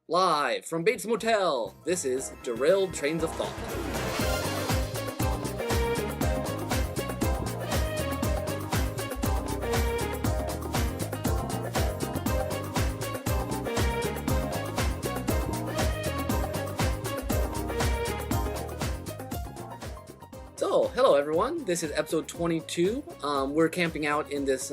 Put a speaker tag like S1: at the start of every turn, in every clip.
S1: Live from Bates Motel, this is Derailed Trains of Thought. So, hello everyone, this is episode 22. We're camping out in this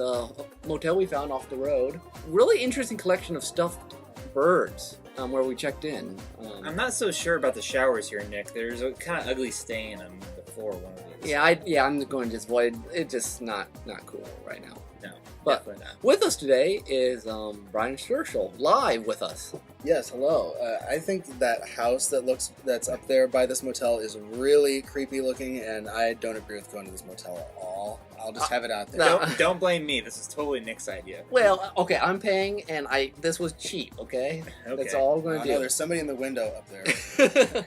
S1: motel we found off the road. Really interesting collection of stuffed birds. Where we checked in.
S2: I'm not so sure about the showers here, Nick. There's a kind of ugly stain on the floor of one of these.
S1: Yeah, I'm going to just avoid. It's just not cool right now.
S2: No,
S1: but
S2: definitely not.
S1: With us today is Brian Scherschel, live with us.
S3: Yes, hello. I think that house that's up there by this motel is really creepy looking, and I don't agree with going to this motel at all. I'll just have it out there.
S1: No.
S2: Don't blame me. This is totally Nick's idea.
S1: Well, okay, I'm paying, and this was cheap. Okay, that's all I'm going to do.
S3: No, there's somebody in the window up there.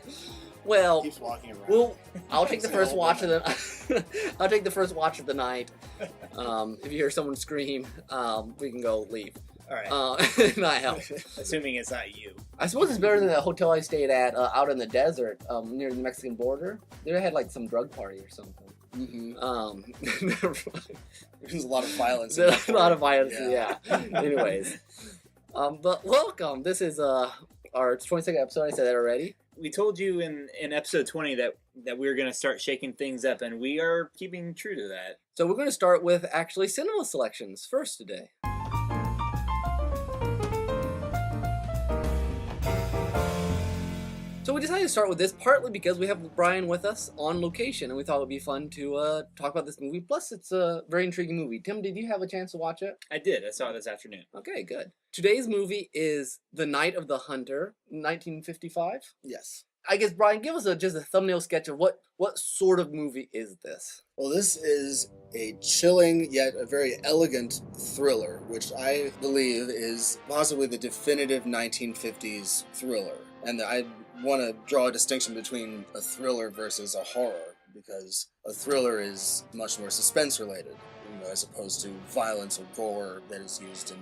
S1: Well,
S3: Keeps walking around.
S1: I'll take the first watch of the. I'll take the first watch of the night. If you hear someone scream, we can go leave.
S2: All right.
S1: Not help.
S2: Assuming it's not you.
S1: I suppose it's better than the hotel I stayed at out in the desert near the Mexican border. They had like some drug party or something.
S3: Mm-hmm. There's a lot of violence.
S1: There's a lot of violence. Yeah. Anyways, but welcome. This is our 22nd episode. I said that already.
S2: We told you in episode 20 that we were going to start shaking things up, and we are keeping true to that.
S1: So we're going to start with actually cinema selections first today. So we decided to start with this partly because we have Brian with us on location, and we thought it would be fun to talk about this movie. Plus, it's a very intriguing movie. Tim, did you have a chance to watch it?
S2: I did. I saw it this afternoon.
S1: Okay, good. Today's movie is The Night of the Hunter, 1955.
S3: Yes.
S1: I guess, Brian, give us just a thumbnail sketch of what sort of movie is this?
S3: Well, this is a chilling yet a very elegant thriller, which I believe is possibly the definitive 1950s thriller. And I want to draw a distinction between a thriller versus a horror, because a thriller is much more suspense related, as opposed to violence or gore that is used in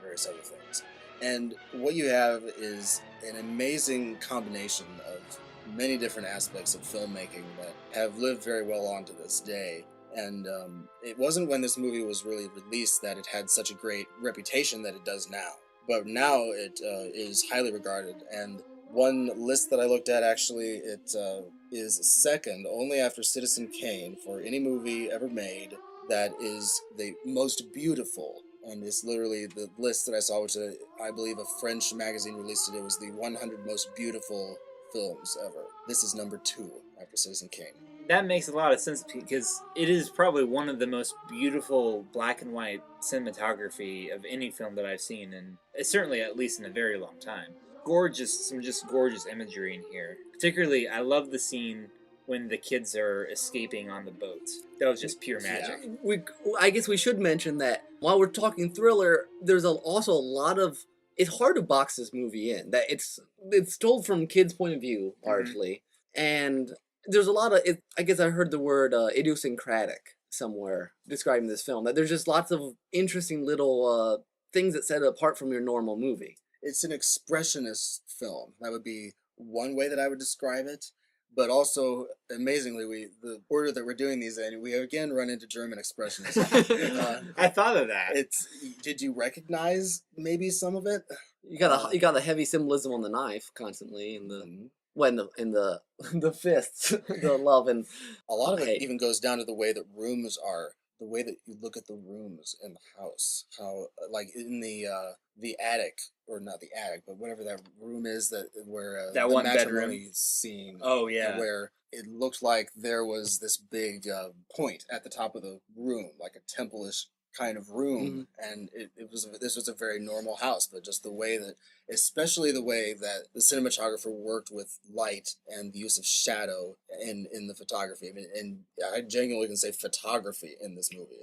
S3: various other things. And what you have is an amazing combination of many different aspects of filmmaking that have lived very well on to this day. And it wasn't when this movie was really released that it had such a great reputation that it does now. But now it is highly regarded, and one list that I looked at, actually, it is second only after Citizen Kane for any movie ever made that is the most beautiful. And it's literally the list that I saw, which I believe a French magazine released it. It was the 100 most beautiful films ever. This is number 2 after Citizen Kane.
S2: That makes a lot of sense because it is probably one of the most beautiful black and white cinematography of any film that I've seen, and certainly at least in a very long time. Some gorgeous imagery in here. Particularly, I love the scene when the kids are escaping on the boat. That was just pure magic.
S1: Yeah. I guess we should mention that while we're talking thriller, there's also a lot of... It's hard to box this movie in. That it's told from kids' point of view, largely. Mm-hmm. And there's a lot of... I guess I heard the word idiosyncratic somewhere describing this film. That there's just lots of interesting little things that set it apart from your normal movie.
S3: It's an expressionist film. That would be one way that I would describe it. But also, amazingly, the order that we're doing these in, we again run into German expressionism.
S2: I thought of that.
S3: Did you recognize maybe some of it?
S1: You got the heavy symbolism on the knife constantly, and the fists, the love, and
S3: a lot of it even goes down to the way that rooms are. The way that you look at the rooms in the house, how like in the attic, or not the attic, but whatever that room is where
S2: that
S3: the
S2: one
S3: matrimony
S2: bedroom
S3: scene.
S2: Oh yeah,
S3: where it looked like there was this big point at the top of the room, like a temple-ish kind of room, and this was a very normal house, but just the way that, especially the way that the cinematographer worked with light and the use of shadow in the photography. I mean, and I genuinely can say photography in this movie.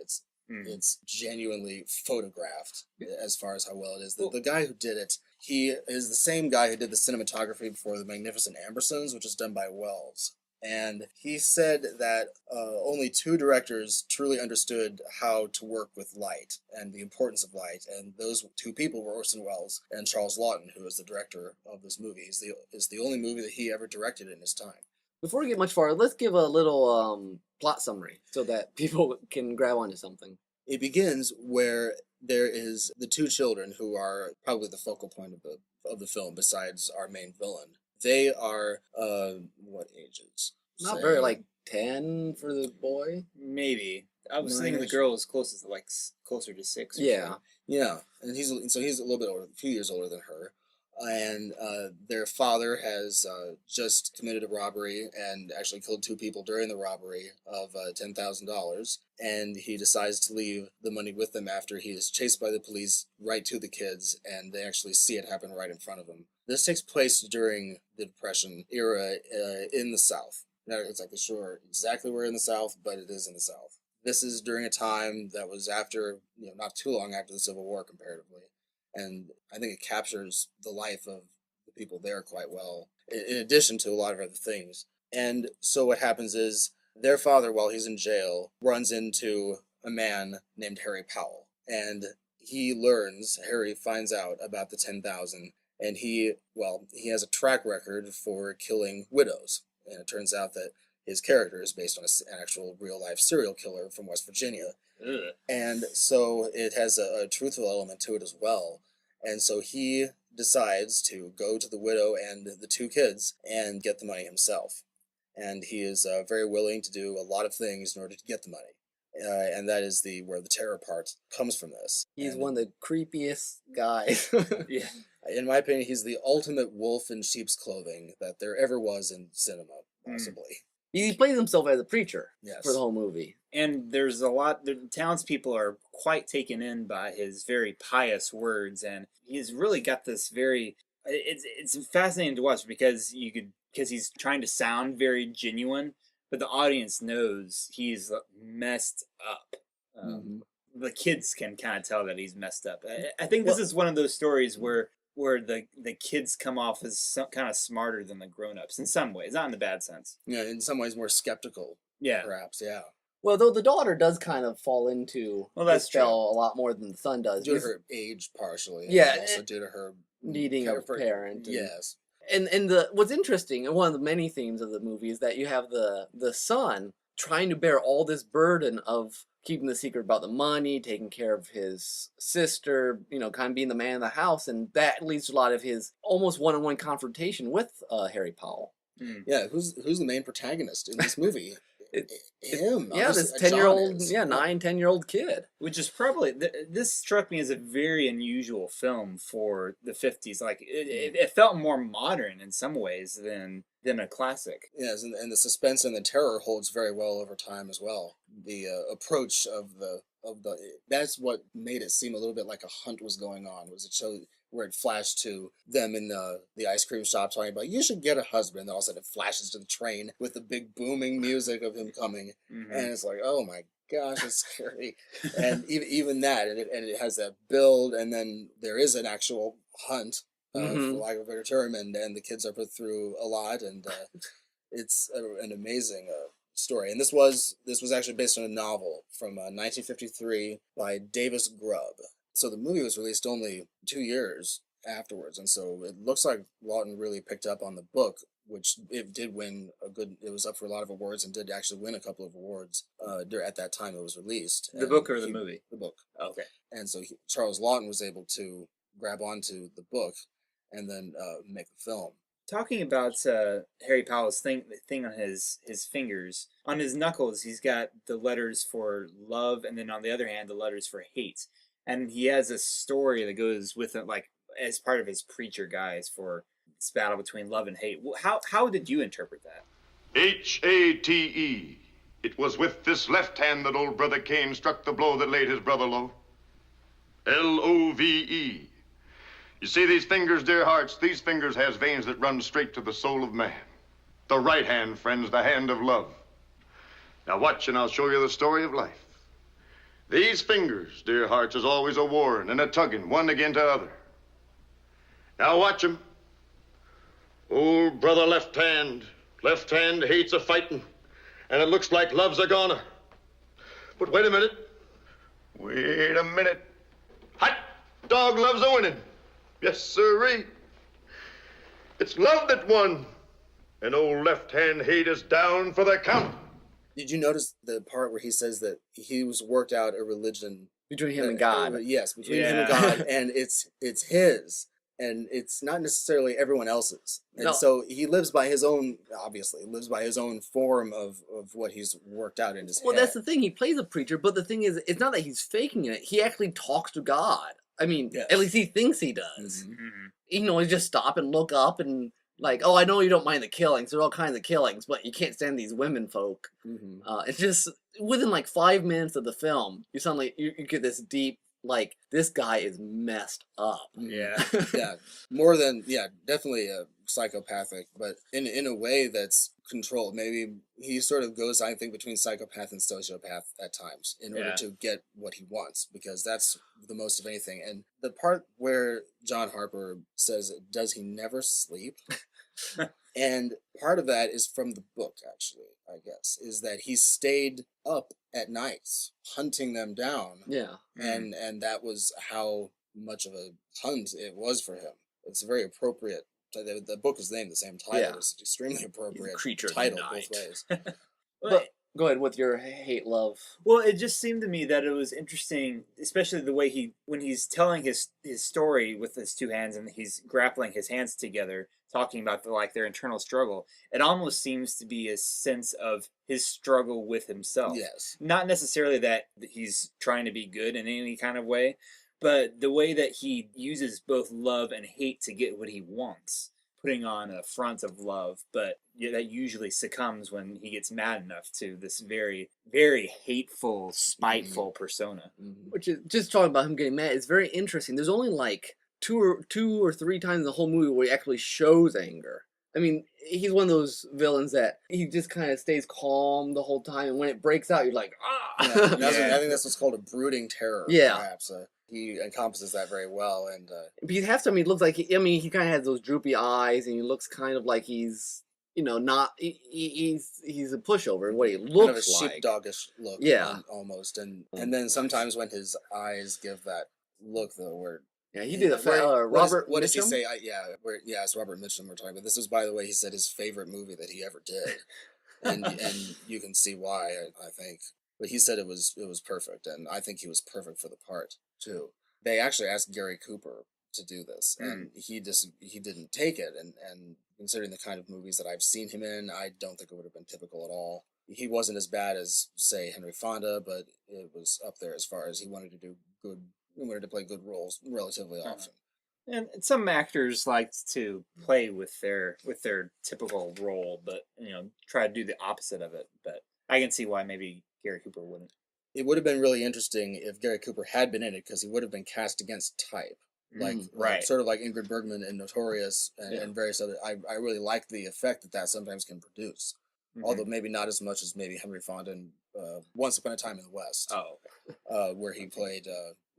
S3: It's genuinely photographed as far as how well it is. The guy who did it, he is the same guy who did the cinematography for The Magnificent Ambersons, which is done by Wells. And he said that only 2 directors truly understood how to work with light and the importance of light. And those 2 people were Orson Welles and Charles Laughton, who is the director of this movie. It's the only movie that he ever directed in his time.
S1: Before we get much farther, let's give a little plot summary so that people can grab onto something.
S3: It begins where there is the 2 children who are probably the focal point of the film, besides our main villain. They are, what ages?
S1: Not very, like 10 for the boy.
S2: Maybe. I was thinking the
S3: Nine-ish.
S2: girl was closer to 6. Or
S1: Yeah.
S2: so.
S3: Yeah, and he's a little bit older, a few years older than her. And their father has just committed a robbery and actually killed 2 people during the robbery of $10,000. And he decides to leave the money with them after he is chased by the police right to the kids, and they actually see it happen right in front of him. This takes place during the Depression era in the South. Now, it's like, sure, exactly where in the South, but it is in the South. This is during a time that was after, not too long after the Civil War comparatively. And I think it captures the life of the people there quite well, in addition to a lot of other things. And so what happens is their father, while he's in jail, runs into a man named Harry Powell. And Harry finds out about the 10,000, and he has a track record for killing widows. And it turns out that his character is based on an actual real-life serial killer from West Virginia.
S2: Ugh.
S3: And so it has a truthful element to it as well. And so he decides to go to the widow and the 2 kids and get the money himself. And he is very willing to do a lot of things in order to get the money. And that is where the terror part comes from this.
S1: He's one of the creepiest guys.
S2: Yeah.
S3: In my opinion, he's the ultimate wolf in sheep's clothing that there ever was in cinema, possibly.
S1: He plays himself as a preacher
S3: Yes.
S1: for the whole movie.
S2: And there's the townspeople are quite taken in by his very pious words, and he's really got this it's fascinating to watch because he's trying to sound very genuine, but the audience knows he's messed up. The kids can kind of tell that he's messed up. I think this is one of those stories where the kids come off as kind of smarter than the grown-ups in some ways, not in the bad sense.
S3: Yeah, in some ways more skeptical,
S2: Yeah.
S3: perhaps, yeah.
S1: Well, though the daughter does kind of fall into
S2: that's
S1: this spell a lot more than the son does.
S3: Due to her age, partially.
S1: Yeah,
S3: And also due to her
S1: needing a parent. And,
S3: Yes.
S1: And what's interesting, and one of the many themes of the movie, is that you have the son trying to bear all this burden of keeping the secret about the money, taking care of his sister, kind of being the man of the house, and that leads to a lot of his almost one-on-one confrontation with Harry Powell.
S3: Yeah, who's the main protagonist in this movie? Him.
S1: Yeah, this
S3: John
S1: 10-year-old,
S3: is.
S1: 10-year-old kid.
S2: Which is probably this struck me as a very unusual film for the 50s. Like it felt more modern in some ways than a classic.
S3: Yes, and the suspense and the terror holds very well over time as well. The approach of that's what made it seem a little bit like a hunt was going on. Was it showed where it flashed to them in the ice cream shop talking about, you should get a husband. And all of a sudden it flashes to the train with the big booming music of him coming. And it's like, oh my gosh, it's scary. And even that, and it has that build, and then there is an actual hunt, for lack of a better term, and the kids are put through a lot, and it's an amazing story. And this was actually based on a novel from 1953 by Davis Grubb. So the movie was released only 2 years afterwards, and so it looks like Lawton really picked up on the book, which it did win it was up for a lot of awards and did actually win a couple of awards at that time it was released.
S2: The book or the movie?
S3: The book.
S2: Okay.
S3: And so Charles Lawton was able to grab onto the book and then make the film.
S2: Talking about Harry Powell's thing on his fingers, on his knuckles, he's got the letters for love, and then on the other hand, the letters for hate. And he has a story that goes with it, like as part of his preacher guise for this battle between love and hate. How did you interpret that?
S4: H-A-T-E. It was with this left hand that old brother Cain struck the blow that laid his brother low. L-O-V-E. You see these fingers, dear hearts, these fingers has veins that run straight to the soul of man. The right hand, friends, the hand of love. Now watch and I'll show you the story of life. These fingers, dear hearts, is always a warring and a tugging one again to other. Now watch 'em. Old brother left hand Left hand hates a fighting, and it looks like love's a goner. But wait a minute. Wait a minute. Hot dog loves a winning. Yes, sirree. It's love that won. And old left hand hate is down for the count.
S3: Did you notice the part where he says that he was worked out a religion
S1: Between him and God.
S3: Yes, between him and God, and it's his, and it's not necessarily everyone else's. And
S1: No.
S3: so he lives by his own, obviously, lives by his own form of what he's worked out in his
S1: Well,
S3: head.
S1: that's the thing. He plays a preacher, but the thing is, it's not that he's faking it. He actually talks to God. I mean,
S3: Yes.
S1: at least he thinks he does.
S3: Mhm.
S2: Mm-hmm.
S1: You know, he just stop and look up and like, oh, I know you don't mind the killings. There are all kinds of killings, but you can't stand these women folk.
S3: Mhm.
S1: It's just within like 5 minutes of the film, you suddenly you get this deep like this guy is messed up.
S2: Yeah.
S3: Yeah, more than definitely psychopathic, but in a way that's controlled. Maybe he sort of goes, I think, between psychopath and sociopath at times in order
S2: Yeah.
S3: to get what he wants, because that's the most of anything. And the part where John Harper says, "Does he never sleep?" And part of that is from the book, actually, I guess, is that he stayed up at nights hunting them down,
S1: Yeah.
S3: and that was how much of a hunt it was for him. It's very appropriate. The book is named the same title.
S1: Yeah.
S3: It's extremely appropriate
S1: creature of the
S3: title
S1: night.
S3: both ways.
S1: But go ahead with your hate love.
S2: Well, it just seemed to me that it was interesting, especially the way when he's telling his story with his two hands and he's grappling his hands together, talking about their internal struggle. It almost seems to be a sense of his struggle with himself.
S3: Yes.
S2: Not necessarily that he's trying to be good in any kind of way, but the way that he uses both love and hate to get what he wants, putting on a front of love, but that usually succumbs when he gets mad enough to this very, very hateful, spiteful persona.
S3: Mhm.
S1: Which is just talking about him getting mad. It's very interesting. There's only like two or three times in the whole movie where he actually shows anger. I mean, he's one of those villains that he just kind of stays calm the whole time, and when it breaks out, you're like, ah.
S3: Yeah, that's what-
S2: Yeah.
S3: I think that's what's called a brooding terror.
S1: Yeah.
S3: Perhaps he encompasses that very well, and
S1: But you have to. I mean, it looks like he kind of has those droopy eyes, and he looks kind of like he's, not. He's a pushover in what he
S3: kind of a
S1: looks like.
S3: sheepdogish look,
S1: Yeah.
S3: almost, and then sometimes when his eyes give that look, though, where
S1: Yeah, he did a
S3: Robert. What does he
S1: Mitchum?
S3: say? It's Robert Mitchum we're talking about. This is, by the way, he said his favorite movie that he ever did, and you can see why. I think, but he said it was perfect, and I think he was perfect for the part too. They actually asked Gary Cooper to do this, and he didn't take it, and considering the kind of movies that I've seen him in, I don't think it would have been typical at all. He wasn't as bad as, say, Henry Fonda, but it was up there as far as he wanted to do good. He wanted to play good roles relatively often.
S2: And some actors like to play with their typical role, but try to do the opposite of it. But I can see why maybe Gary Cooper wouldn't.
S3: It would have been really interesting if Gary Cooper had been in it, because he would have been cast against type. Like
S2: right.
S3: sort of like Ingrid Bergman in Notorious and,
S1: Yeah.
S3: and various other. I really like the effect that sometimes can produce, although maybe not as much as maybe Henry Fonda in Once Upon a Time in the West, where he played.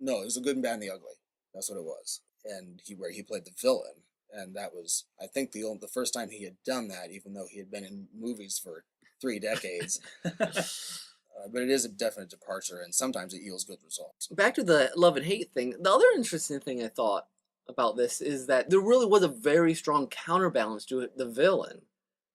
S3: No, it was A Good and Bad and the Ugly. That's what it was, and where he played the villain, and that was, I think, the first time he had done that, even though he had been in movies for 3 decades. But it is a definite departure, and sometimes it yields good results.
S1: Back to the love and hate thing. The other interesting thing I thought about this is that there really was a very strong counterbalance to it, the villain,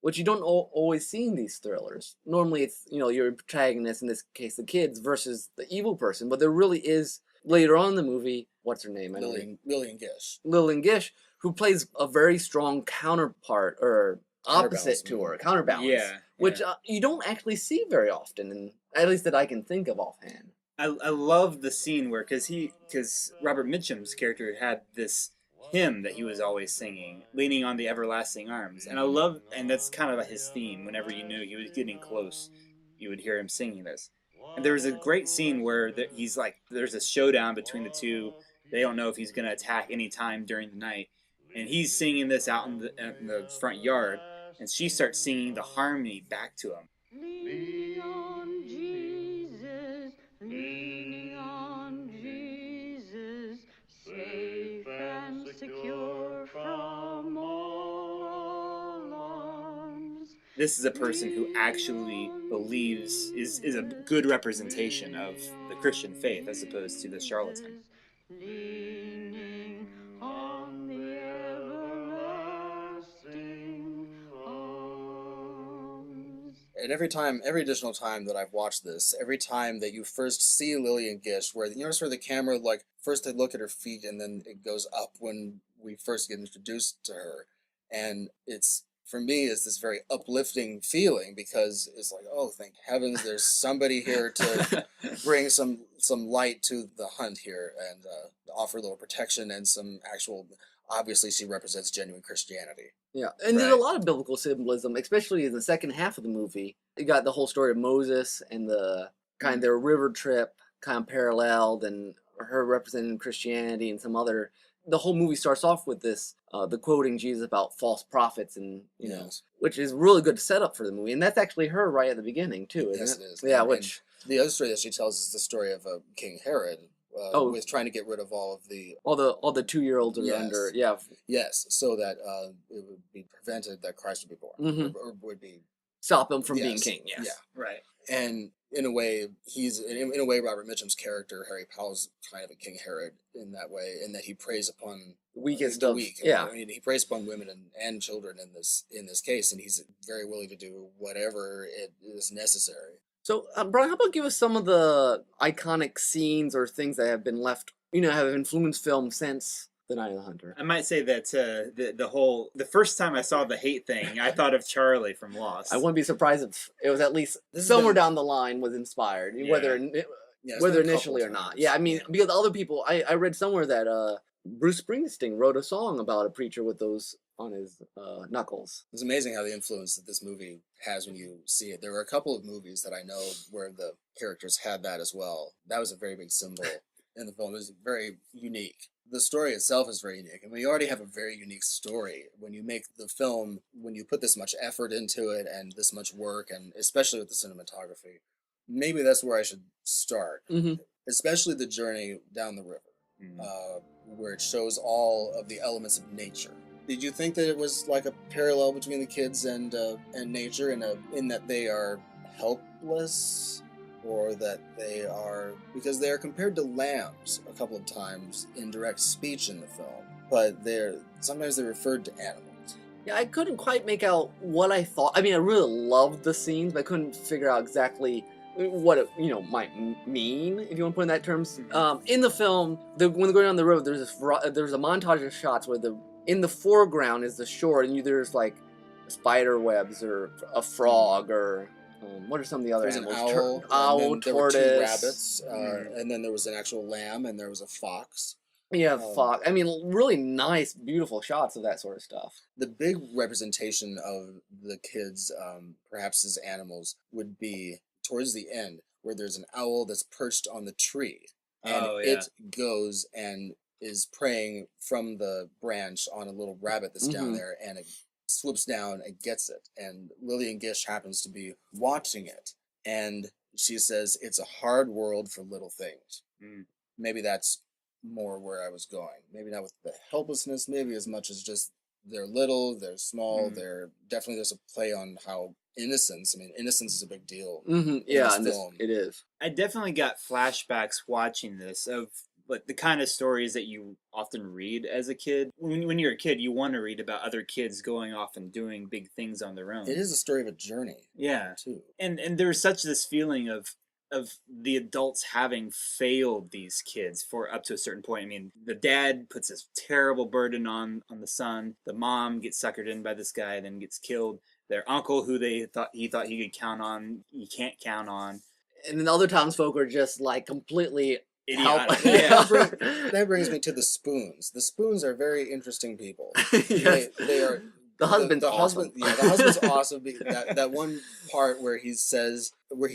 S1: which you don't always see in these thrillers. Normally, it's your protagonist, in this case, the kids, versus the evil person. But there really is later on in the movie. What's her name?
S3: Lillian Gish.
S1: Lillian Gish, who plays a very strong counterpart or opposite to her, counterbalance.
S2: Yeah,
S1: which you don't actually see very often, and at least that I can think of offhand.
S2: I love the scene where because Robert Mitchum's character had this hymn that he was always singing, leaning on the everlasting arms, and that's kind of his theme. Whenever you knew he was getting close, you would hear him singing this. And there was a great scene where there's a showdown between the two. They don't know if he's going to attack any time during the night, and he's singing this out in the front yard, and she starts singing the harmony back to him.
S5: Leaning on Jesus, leaning on Jesus, safe and secure from all alarms.
S2: this is a person who actually believes is a good representation of the Christian faith as opposed to the charlatan.
S5: Leaning on the everlasting arms.
S3: And every additional time that I've watched this, every time that you first see Lillian Gish, where you notice where the camera, like, first they look at her feet and then it goes up when we first get introduced to her. And it's, for me, it's this very uplifting feeling because it's like, oh, thank heavens, there's somebody here to bring some light to the hunt here and offer a little protection and some actual. Obviously, she represents genuine Christianity.
S1: Yeah, and there's a lot of biblical symbolism, especially in the second half of the movie. You got the whole story of Moses and the kind of their river trip kind of paralleled, and her representing Christianity and some other. The whole movie starts off with this, the quoting Jesus about false prophets, and you know, which is really good setup for the movie, and that's actually her right at the beginning too, isn't
S3: Yes,
S1: it?
S3: it is.
S1: Yeah,
S3: And
S1: which
S3: the other story that she tells is the story of King Herod. With trying to get rid of all of the
S1: all the 2-year-olds are under,
S3: so that it would be prevented that Christ would be born, or would be
S1: stop him from being king. Yes,
S3: yeah,
S2: Right.
S3: And in a way, Robert Mitchum's character Harry Powell's kind of a King Herod in that way, in that he preys upon
S1: the weakest
S3: the
S1: of
S3: weak.
S1: yeah.
S3: I mean, he preys upon women and children in this case, and he's very willing to do whatever it is necessary.
S1: So, Brian, how about give us some of the iconic scenes or things that have been left, have influenced film since The Night of the Hunter?
S2: I might say that the first time I saw the hate thing, I thought of Charlie from Lost.
S1: I wouldn't be surprised if it was at least somewhere down the line was inspired, whether initially or not. Yeah, I mean, because other people, I read somewhere that Bruce Springsteen wrote a song about a preacher with those on his knuckles.
S3: It's amazing how the influence that this movie has when you see it. There were a couple of movies that I know where the characters had that as well. That was a very big symbol in the film. It was very unique. The story itself is very unique. And we already have a very unique story. When you make the film, when you put this much effort into it and this much work, and especially with the cinematography, maybe that's where I should start.
S1: Mm-hmm.
S3: Especially the journey down the river, where it shows all of the elements of nature. Did you think that it was like a parallel between the kids and nature in that they are helpless, or that they are, because they are compared to lambs a couple of times in direct speech in the film, but sometimes they're referred to animals.
S1: Yeah, I couldn't quite make out what I thought. I mean, I really loved the scenes, but I couldn't figure out exactly what it might mean, if you want to put it in that terms. In the film, when they're going down the road, there's a montage of shots where in the foreground is the shore, and there's like spider webs or a frog or what are some of the other animals?
S3: An owl, and then
S1: tortoise,
S3: there were 2 rabbits, and then there was an actual lamb, and there was a fox.
S1: Yeah, fox. I mean, really nice, beautiful shots of that sort of stuff.
S3: The big representation of the kids, perhaps as animals, would be towards the end, where there's an owl that's perched on the tree, and it goes and is preying from the branch on a little rabbit that's down there, and it swoops down and gets it. And Lillian Gish happens to be watching it, and she says, "It's a hard world for little things." Maybe that's more where I was going. Maybe not with the helplessness, maybe as much as just they're little, they're small, there's a play on how innocence is a big deal.
S1: Yeah, in this film. It is.
S2: I definitely got flashbacks watching this of like the kind of stories that you often read as a kid. When you're a kid, you want to read about other kids going off and doing big things on their own.
S3: It is a story of a journey.
S2: Yeah.
S3: Too.
S2: And there's such this feeling of the adults having failed these kids for up to a certain point. I mean, the dad puts this terrible burden on the son. The mom gets suckered in by this guy, then gets killed. Their uncle, who he thought he could count on, he can't count on.
S1: And then the other townsfolk are just like completely
S2: idiotic.
S3: That brings me to the Spoons. The Spoons are very interesting people.
S1: Yes.
S3: They are.
S1: The husband's awesome.
S3: The husband's awesome. That one part where he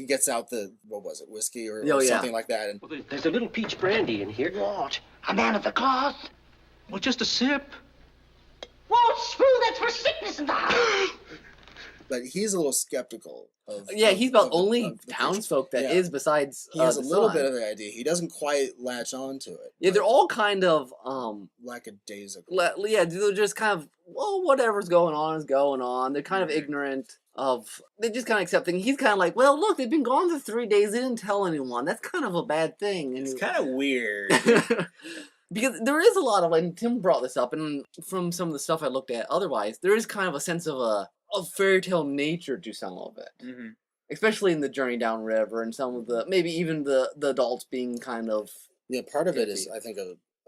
S3: gets out the, what was it, whiskey or something like that. And
S6: there's a little peach brandy in here.
S7: What? A man of the cloth?
S6: Well, just a sip.
S7: Whoa, screw, that's for sickness in the house.
S3: but he's a little skeptical of.
S1: Yeah, he's about
S3: of the-
S1: only
S3: of the
S1: townsfolk that
S3: Yeah.
S1: is besides.
S3: He has a
S1: the
S3: little
S1: son.
S3: bit of the idea. He doesn't quite latch on to it.
S1: Yeah, they're
S3: but
S1: all kind of
S3: lackadaisical.
S1: yeah, they're just kind of, well, whatever's going on is going on. They're kind of ignorant of. They just kind of accept things. He's kind of like, well, look, they've been gone for 3 days. They didn't tell anyone. That's kind of a bad thing. And
S2: It's kind of weird.
S1: because there is a lot of, and Tim brought this up, and from some of the stuff I looked at otherwise, there is kind of a sense of a fairy tale nature to some of it.
S2: Mm-hmm.
S1: Especially in the journey downriver and some of the, maybe even the adults being kind of.
S3: Yeah, part of it
S1: Iffy.
S3: is, I think,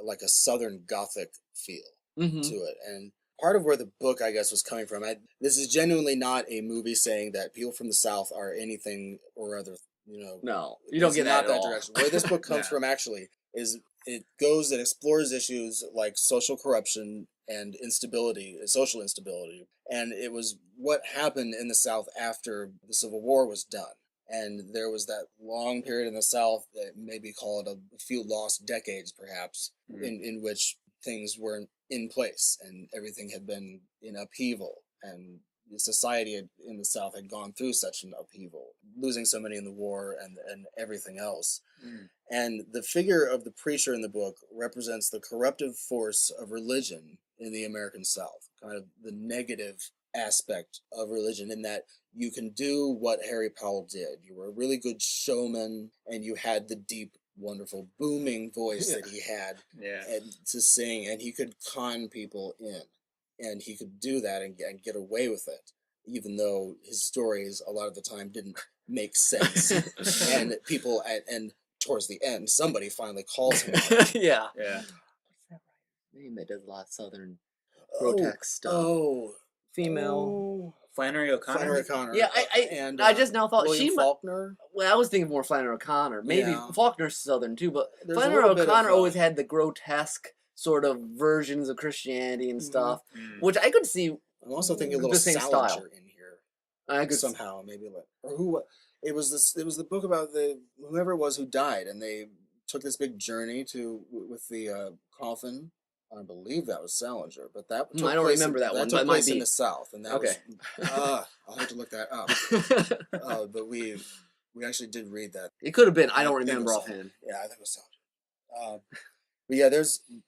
S3: like a Southern Gothic feel
S1: Mhm.
S3: to it, and part of where the book, I guess, was coming from. This is genuinely not a movie saying that people from the South are anything or other.
S1: No, you don't
S3: it's
S1: get
S3: not
S1: that at all.
S3: direction. Where this book comes
S2: Yeah.
S3: from, actually, is it explores issues like social corruption and instability, social instability, and it was what happened in the South after the Civil War was done. And there was that long period in the South that maybe call it a few lost decades, perhaps, in which things weren't in place and everything had been in upheaval. And the society in the South had gone through such an upheaval, losing so many in the war and everything else. And the figure of the preacher in the book represents the corruptive force of religion in the American South, kind of the negative aspect of religion, in that you can do what Harry Powell did. You were a really good showman, and you had the deep, wonderful, booming voice that he had and to sing, and he could con people in. And he could do that and get away with it, even though his stories a lot of the time didn't make sense. And people, and towards the end, somebody finally calls him out.
S1: Yeah.
S2: Yeah.
S1: What's that name that does a lot of Southern grotesque stuff? Female.
S2: Flannery O'Connor.
S3: Flannery O'Connor.
S1: Yeah,
S3: and
S1: I just now thought
S3: William
S1: she might.
S3: Faulkner.
S1: Well, I was thinking more Flannery O'Connor. Maybe
S3: Yeah.
S1: Faulkner's Southern too, but
S3: There's a
S1: Flannery
S3: little bit of,
S1: O'Connor always had the grotesque sort of versions of Christianity and stuff, which I could see.
S3: I'm also thinking a little
S1: The same
S3: Salinger
S1: style.
S3: in here
S1: I could
S3: somehow, maybe like, or who? It was this. It was the book about whoever it was who died, and they took this big journey with the coffin. I believe that was Salinger, but that took
S1: I don't
S3: place
S1: remember that one,
S3: took
S1: but it might
S3: place in
S1: be.
S3: the South, and that
S1: Okay.
S3: was. I'll have to look that up. But we actually did read that.
S1: It could have been. I don't
S3: I think it
S1: remember
S3: was
S1: offhand.
S3: Yeah, I think it was Salinger. But yeah,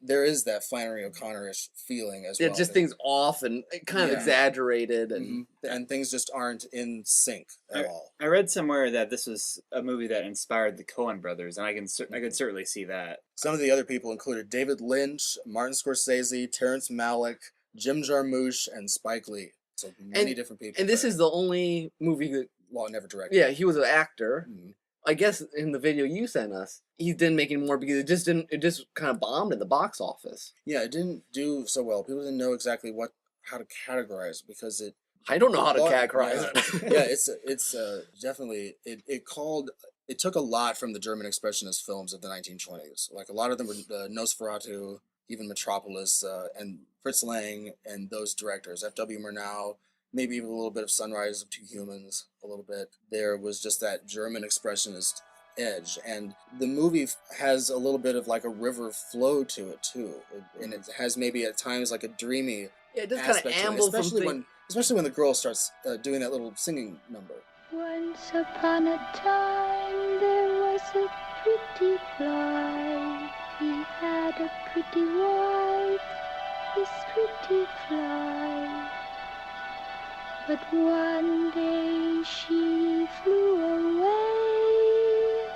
S3: there is that Flannery O'Connor-ish feeling as
S1: Yeah,
S3: well.
S1: just things off and kind of
S3: Yeah.
S1: exaggerated and.
S3: And things just aren't in sync at all.
S2: I read somewhere that this was a movie that inspired the Coen brothers, and I could certainly see that.
S3: Some of the other people included David Lynch, Martin Scorsese, Terrence Malick, Jim Jarmusch, and Spike Lee. So many different people.
S1: And this
S3: there.
S1: is the only movie that.
S3: Well, never directed.
S1: Yeah, he was an actor.
S3: Mhm.
S1: I guess in the video you sent us, he didn't make any more because it just didn't. It just kind of bombed at the box office.
S3: Yeah, it didn't do so well. People didn't know exactly how to categorize it because it.
S1: I don't know how to
S3: Well,
S1: categorize it.
S3: Yeah, it's definitely it took a lot from the German expressionist films of the 1920s. Like a lot of them were Nosferatu, even Metropolis, and Fritz Lang, and those directors, F.W. Murnau, maybe even a little bit of Sunrise of Two Humans, a little bit. There was just that German expressionist edge, and the movie has a little bit of like a river flow to it too, and it has maybe at times like a dreamy
S1: Yeah, it just kind of
S3: aspect to it,
S1: ambles from
S3: especially when the girl starts doing that little singing number.
S5: Once upon a time there was a pretty fly. He had a pretty wife, this pretty fly. But one day she flew away,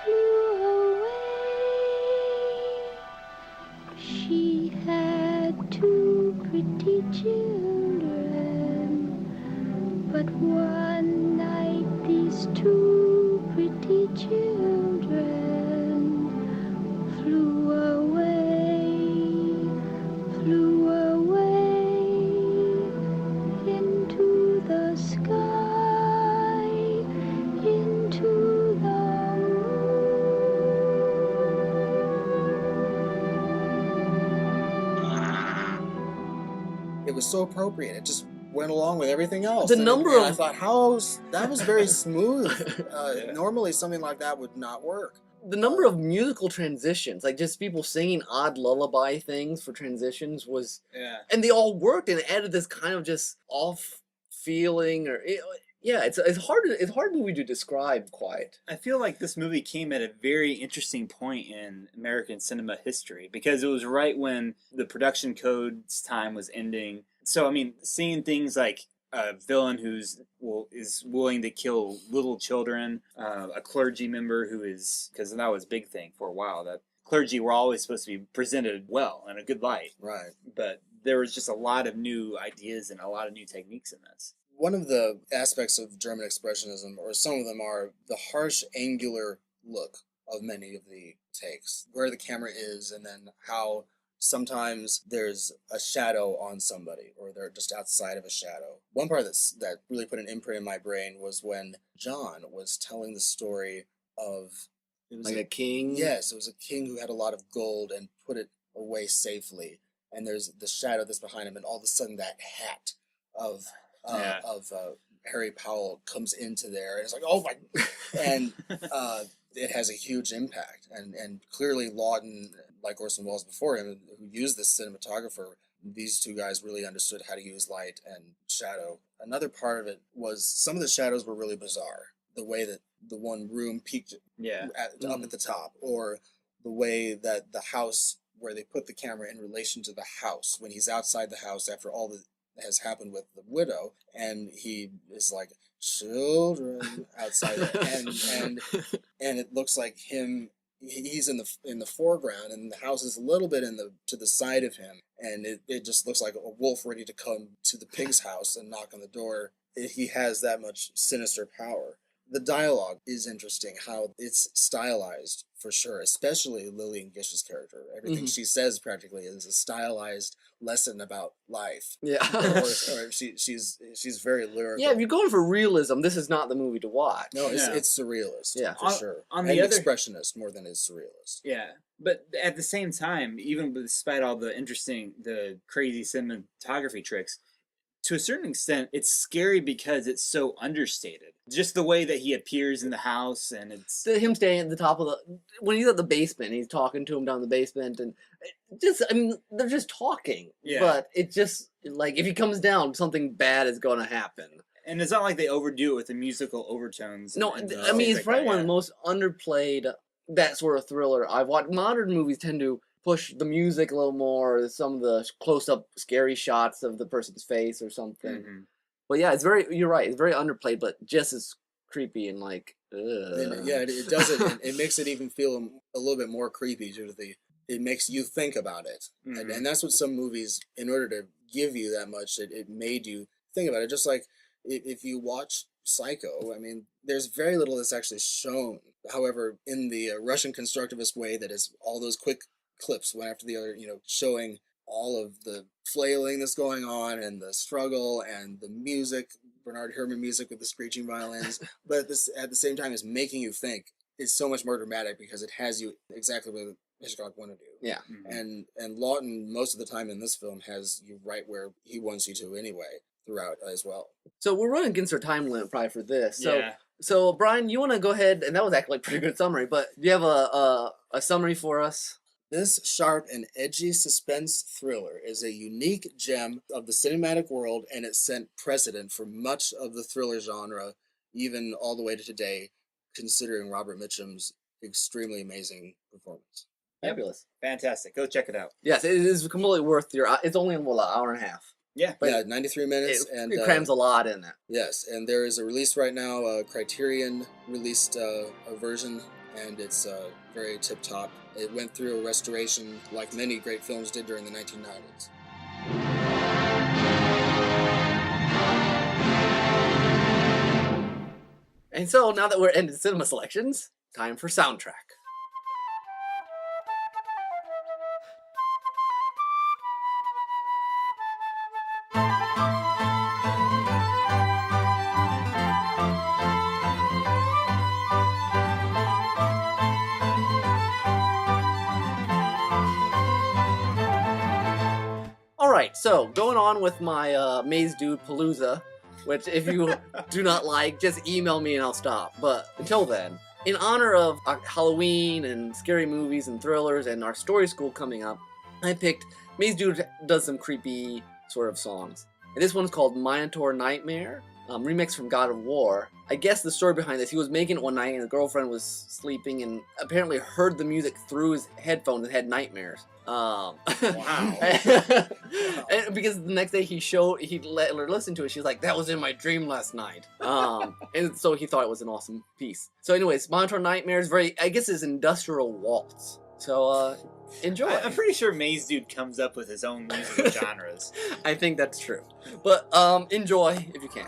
S5: flew away. She had two pretty children, but one night these two pretty children flew away into the sky, into the
S3: It was so appropriate. It just went along with everything else.
S1: The
S3: And
S1: number
S3: and I
S1: of-
S3: thought, that was very smooth. Normally, something like that would not work.
S1: The number of musical transitions, like just people singing odd lullaby things for transitions, was,
S2: Yeah.
S1: and they all worked and it added this kind of just off feeling, or yeah, it's hard movie to describe quite.
S2: I feel like this movie came at a very interesting point in American cinema history because it was right when the production code's time was ending. So I mean, seeing things like a villain is willing to kill little children, a clergy member who is, because that was a big thing for a while, that clergy were always supposed to be presented well in a good light.
S3: Right.
S2: But there was just a lot of new ideas and a lot of new techniques in this.
S3: One of the aspects of German Expressionism, or some of them, are the harsh, angular look of many of the takes, where the camera is, and then how sometimes there's a shadow on somebody, or they're just outside of a shadow. One part that really put an imprint in my brain was when John was telling the story of... It was
S1: Like a king?
S3: Yes, it was a king who had a lot of gold and put it away safely. And there's the shadow that's behind him, and all of a sudden that hat of Harry Powell comes into there, and it's like, oh my... And it has a huge impact. And clearly Lawton, like Orson Welles before him, who used this cinematographer, these two guys really understood how to use light and shadow. Another part of it was some of the shadows were really bizarre. The way that the one room peaked up at the top, or the way that the house, where they put the camera in relation to the house, when he's outside the house after all that has happened with the widow, and he is like, children outside and it looks like he's in the foreground, and the house is a little bit to the side of him, and it just looks like a wolf ready to come to the pig's house and knock on the door. He has that much sinister power. The dialogue is interesting, how it's stylized, for sure, especially Lillian Gish's character. Everything she says practically is a stylized lesson about life.
S1: Yeah.
S3: or she's very lyrical.
S1: Yeah, if you're going for realism, this is not the movie to watch.
S3: No, it's surrealist, for sure.
S2: On
S3: and
S2: the other,
S3: expressionist more than it's surrealist.
S2: Yeah, but at the same time, even despite all the crazy cinematography tricks, to a certain extent, it's scary because it's so understated. Just the way that he appears in the house, and it's...
S1: Him staying at the top of when he's at the basement, he's talking to him down the basement, and they're just talking.
S2: Yeah.
S1: But it just, like, if he comes down, something bad is going to happen.
S2: And it's not like they overdo it with the musical overtones.
S1: No, I mean, it's probably one of the most underplayed, that sort of thriller I've watched. Modern movies tend to push the music a little more, some of the close-up scary shots of the person's face or something.
S2: Mm-hmm.
S1: But yeah, you're right, it's very underplayed, but just as creepy and like, ugh.
S3: It does it. It makes it even feel a little bit more creepy due to it makes you think about it.
S2: Mm-hmm.
S3: And that's what some movies, in order to give you that much, it made you think about it. Just like if you watch Psycho, I mean, there's very little that's actually shown. However, in the Russian constructivist way, that is all those quick clips one after the other, showing all of the flailing that's going on and the struggle and the music, Bernard Herrmann music with the screeching violins, but at the same time is making you think. It's so much more dramatic because it has you exactly where Hitchcock wanted to.
S1: Yeah.
S3: And Lawton, most of the time in this film, has you right where he wants you to anyway, throughout as well.
S1: So we're running against our time limit probably for this.
S2: Yeah.
S1: So Brian, you want to go ahead, and that was actually a pretty good summary, but do you have a summary for us?
S3: This sharp and edgy suspense thriller is a unique gem of the cinematic world, and it set precedent for much of the thriller genre, even all the way to today, considering Robert Mitchum's extremely amazing performance.
S1: Fabulous.
S2: Fantastic. Go check it out.
S1: Yes, it is completely worth it's only an hour and a half.
S2: Yeah.
S3: But 93 minutes.
S1: It crams a lot in it.
S3: Yes, and there is a release right now, a Criterion released a version, and it's very tip-top. It went through a restoration like many great films did during the 1990s.
S1: And so, now that we're ended cinema selections, time for soundtrack. Alright, so going on with my Maze Dude Palooza, which if you do not like, just email me and I'll stop. But until then, in honor of Halloween and scary movies and thrillers and our story school coming up, I picked Maze Dude does some creepy sort of songs. And this one's called Minotaur Nightmare, remix from God of War. I guess the story behind this, he was making it one night and his girlfriend was sleeping and apparently heard the music through his headphones and had nightmares.
S2: Wow.
S1: And because the next day he let her listen to it, she was like, that was in my dream last night. And so he thought it was an awesome piece. So anyways, Minotaur Nightmare is I guess it's industrial waltz. So, enjoy.
S2: I'm pretty sure Maze Dude comes up with his own music genres.
S1: I think that's true. But, enjoy if you can.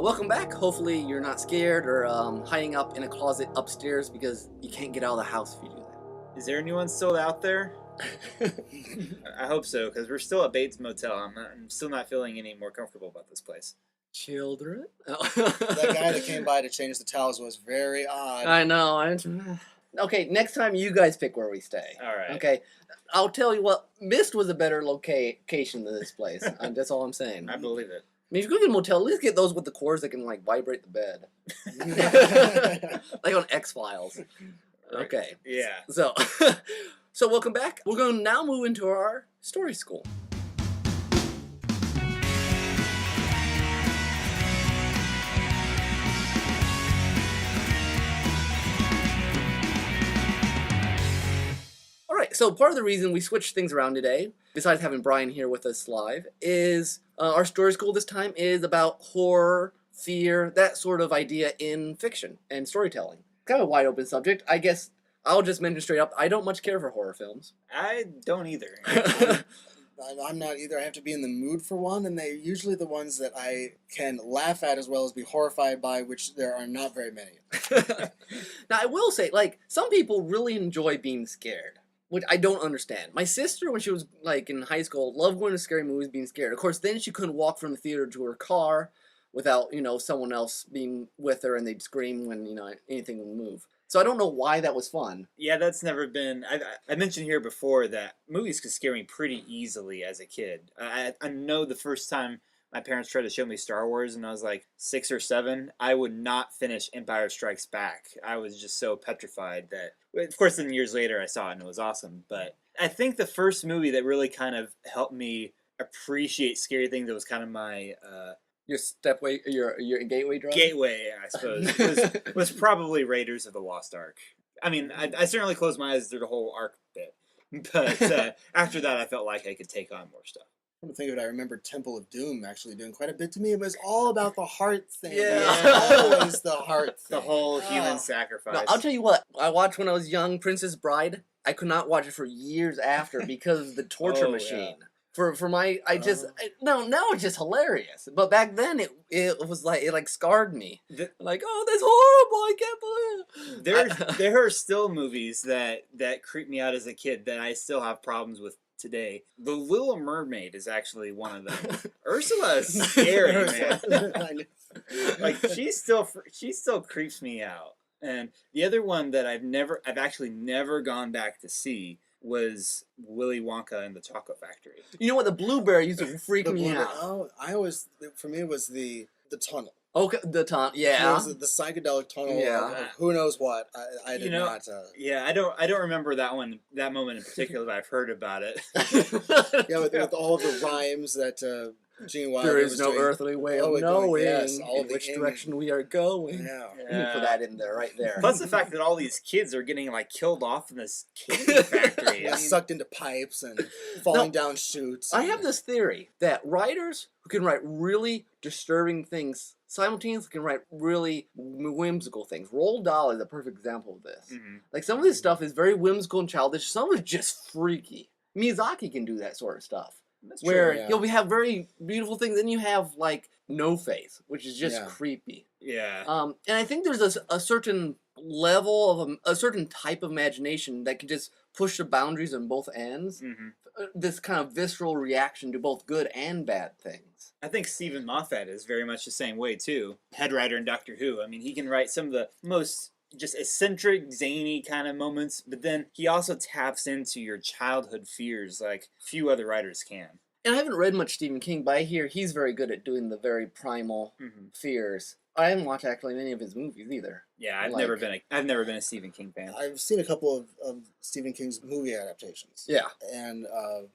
S1: Welcome back. Hopefully you're not scared or hiding up in a closet upstairs because you can't get out of the house if you do that.
S2: Is there anyone still out there? I hope so, because we're still at Bates Motel. I'm still not feeling any more comfortable about this place.
S1: Children?
S3: That guy that came by to change the towels was very odd.
S1: I know. Okay, next time you guys pick where we stay.
S2: All right.
S1: Okay, I'll tell you what, Mist was a better location than this place. That's all I'm saying.
S2: I believe it.
S1: mean, if you go get a motel, at least get those with the cords that can like vibrate the bed, like on X-Files. Okay.
S2: Yeah.
S1: So, so welcome back. We're going to now move into our story school. All right, so part of the reason we switched things around today, besides having Brian here with us live, is our story school this time is about horror, fear, that sort of idea in fiction and storytelling. Kind of a wide open subject. I guess I'll just mention straight up, I don't much care for horror films.
S2: I don't either.
S3: I'm not either. I have to be in the mood for one, and they're usually the ones that I can laugh at as well as be horrified by, which there are not very many.
S1: Now, I will say, like, some people really enjoy being scared, which I don't understand. My sister, when she was, like, in high school, loved going to scary movies, being scared. Of course, then she couldn't walk from the theater to her car without, you know, someone else being with her, and they'd scream when, you know, anything would move. So I don't know why that was fun.
S2: Yeah, that's never been... I mentioned here before that movies could scare me pretty easily as a kid. I know the first time my parents tried to show me Star Wars and I was like 6 or 7, I would not finish Empire Strikes Back. I was just so petrified that... Of course, then years later I saw it and it was awesome. But I think the first movie that really kind of helped me appreciate scary things, that was kind of my...
S1: Your stepway, your gateway drug?
S2: Gateway, I suppose, was probably Raiders of the Lost Ark. I mean, I certainly closed my eyes through the whole Ark bit. But after that, I felt like I could take on more stuff.
S3: Come to think of it, I remember Temple of Doom actually doing quite a bit to me. It was all about the heart thing.
S1: Yeah.
S3: Always the heart thing.
S2: The whole human sacrifice.
S1: No, I'll tell you what, I watched when I was young, Princess Bride. I could not watch it for years after because of the torture machine. Yeah. For my, now it's just hilarious. But back then, it was like, it like scarred me. Like, oh, that's horrible, I can't believe it.
S2: There are still movies that creep me out as a kid that I still have problems with today. The Little Mermaid is actually one of them. Ursula is scary, man. Like, she still creeps me out. And the other one that I've actually never gone back to see was Willy Wonka and the Chocolate Factory.
S1: You know what? The blueberry used to freak me out.
S3: Oh, for me, it was the tunnel.
S1: Okay, the tunnel, yeah.
S3: It was the psychodic tunnel of who knows what. I did not.
S2: Yeah, I don't remember that moment in particular, but I've heard about it.
S3: Yeah, with all the rhymes that Gene Wilder
S1: there is
S3: was
S1: no
S3: doing.
S1: earthing way of knowing
S3: in
S1: which direction we are going.
S3: Yeah.
S1: You can put that in there, right there.
S2: Plus the fact that all these kids are getting like killed off in this candy factory.
S3: Sucked into pipes and falling down chutes.
S1: I have this theory that writers who can write really disturbing things simultaneously can write really whimsical things. Roald Dahl is a perfect example of this. Mm-hmm. Like, some of this stuff is very whimsical and childish. Some is just freaky. Miyazaki can do that sort of stuff. That's where true, you'll have very beautiful things, then you have like No Face, which is just creepy.
S2: Yeah.
S1: And I think there's a certain level of a certain type of imagination that can just push the boundaries on both ends. Mm-hmm. This kind of visceral reaction to both good and bad things.
S2: I think Stephen Moffat is very much the same way too. Head writer in Doctor Who. I mean, he can write some of the most just eccentric, zany kind of moments, but then he also taps into your childhood fears like few other writers can.
S1: And I haven't read much Stephen King, but I hear he's very good at doing the very primal fears. I haven't watched actually any of his movies either.
S2: Yeah, I've never been a Stephen King fan.
S3: I've seen a couple of Stephen King's movie adaptations.
S1: Yeah.
S3: And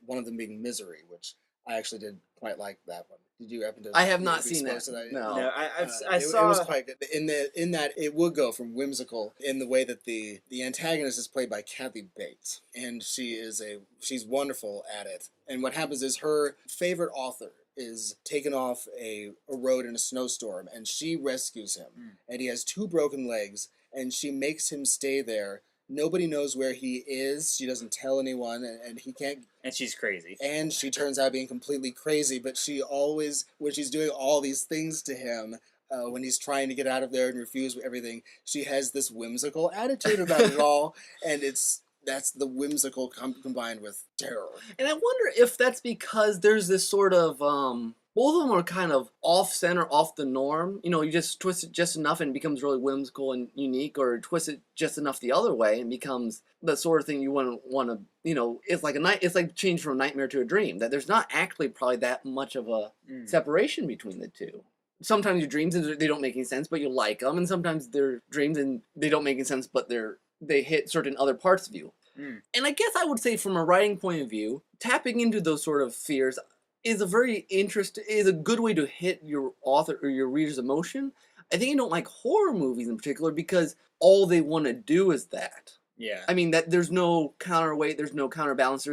S3: one of them being Misery, which I actually did quite like that one. Did you happen to?
S1: I have not seen that.
S2: No, I saw.
S3: It was quite good. In that it would go from whimsical in the way that the antagonist is played by Kathy Bates, and she's wonderful at it. And what happens is her favorite author is taken off a road in a snowstorm, and she rescues him. And he has 2 broken legs, and she makes him stay there. Nobody knows where he is. She doesn't tell anyone, and he can't...
S2: And she's crazy.
S3: And she turns out being completely crazy, but she always, when she's doing all these things to him, when he's trying to get out of there and refuse everything, she has this whimsical attitude about it all, and that's the whimsical combined with terror.
S1: And I wonder if that's because there's this sort of both of them are kind of off-center, off the norm. You know, you just twist it just enough and it becomes really whimsical and unique, or twist it just enough the other way and becomes the sort of thing you want to, you know, it's like change from a nightmare to a dream, that there's not actually probably that much of a separation between the two. Sometimes your dreams, they don't make any sense, but you like them, and sometimes they're dreams and they don't make any sense, but they hit certain other parts of you. And I guess I would say from a writing point of view, tapping into those sort of fears is a good way to hit your author or your reader's emotion. I think I don't like horror movies in particular because all they want to do is that.
S2: Yeah.
S1: I mean, that there's no counterweight, there's no counterbalance,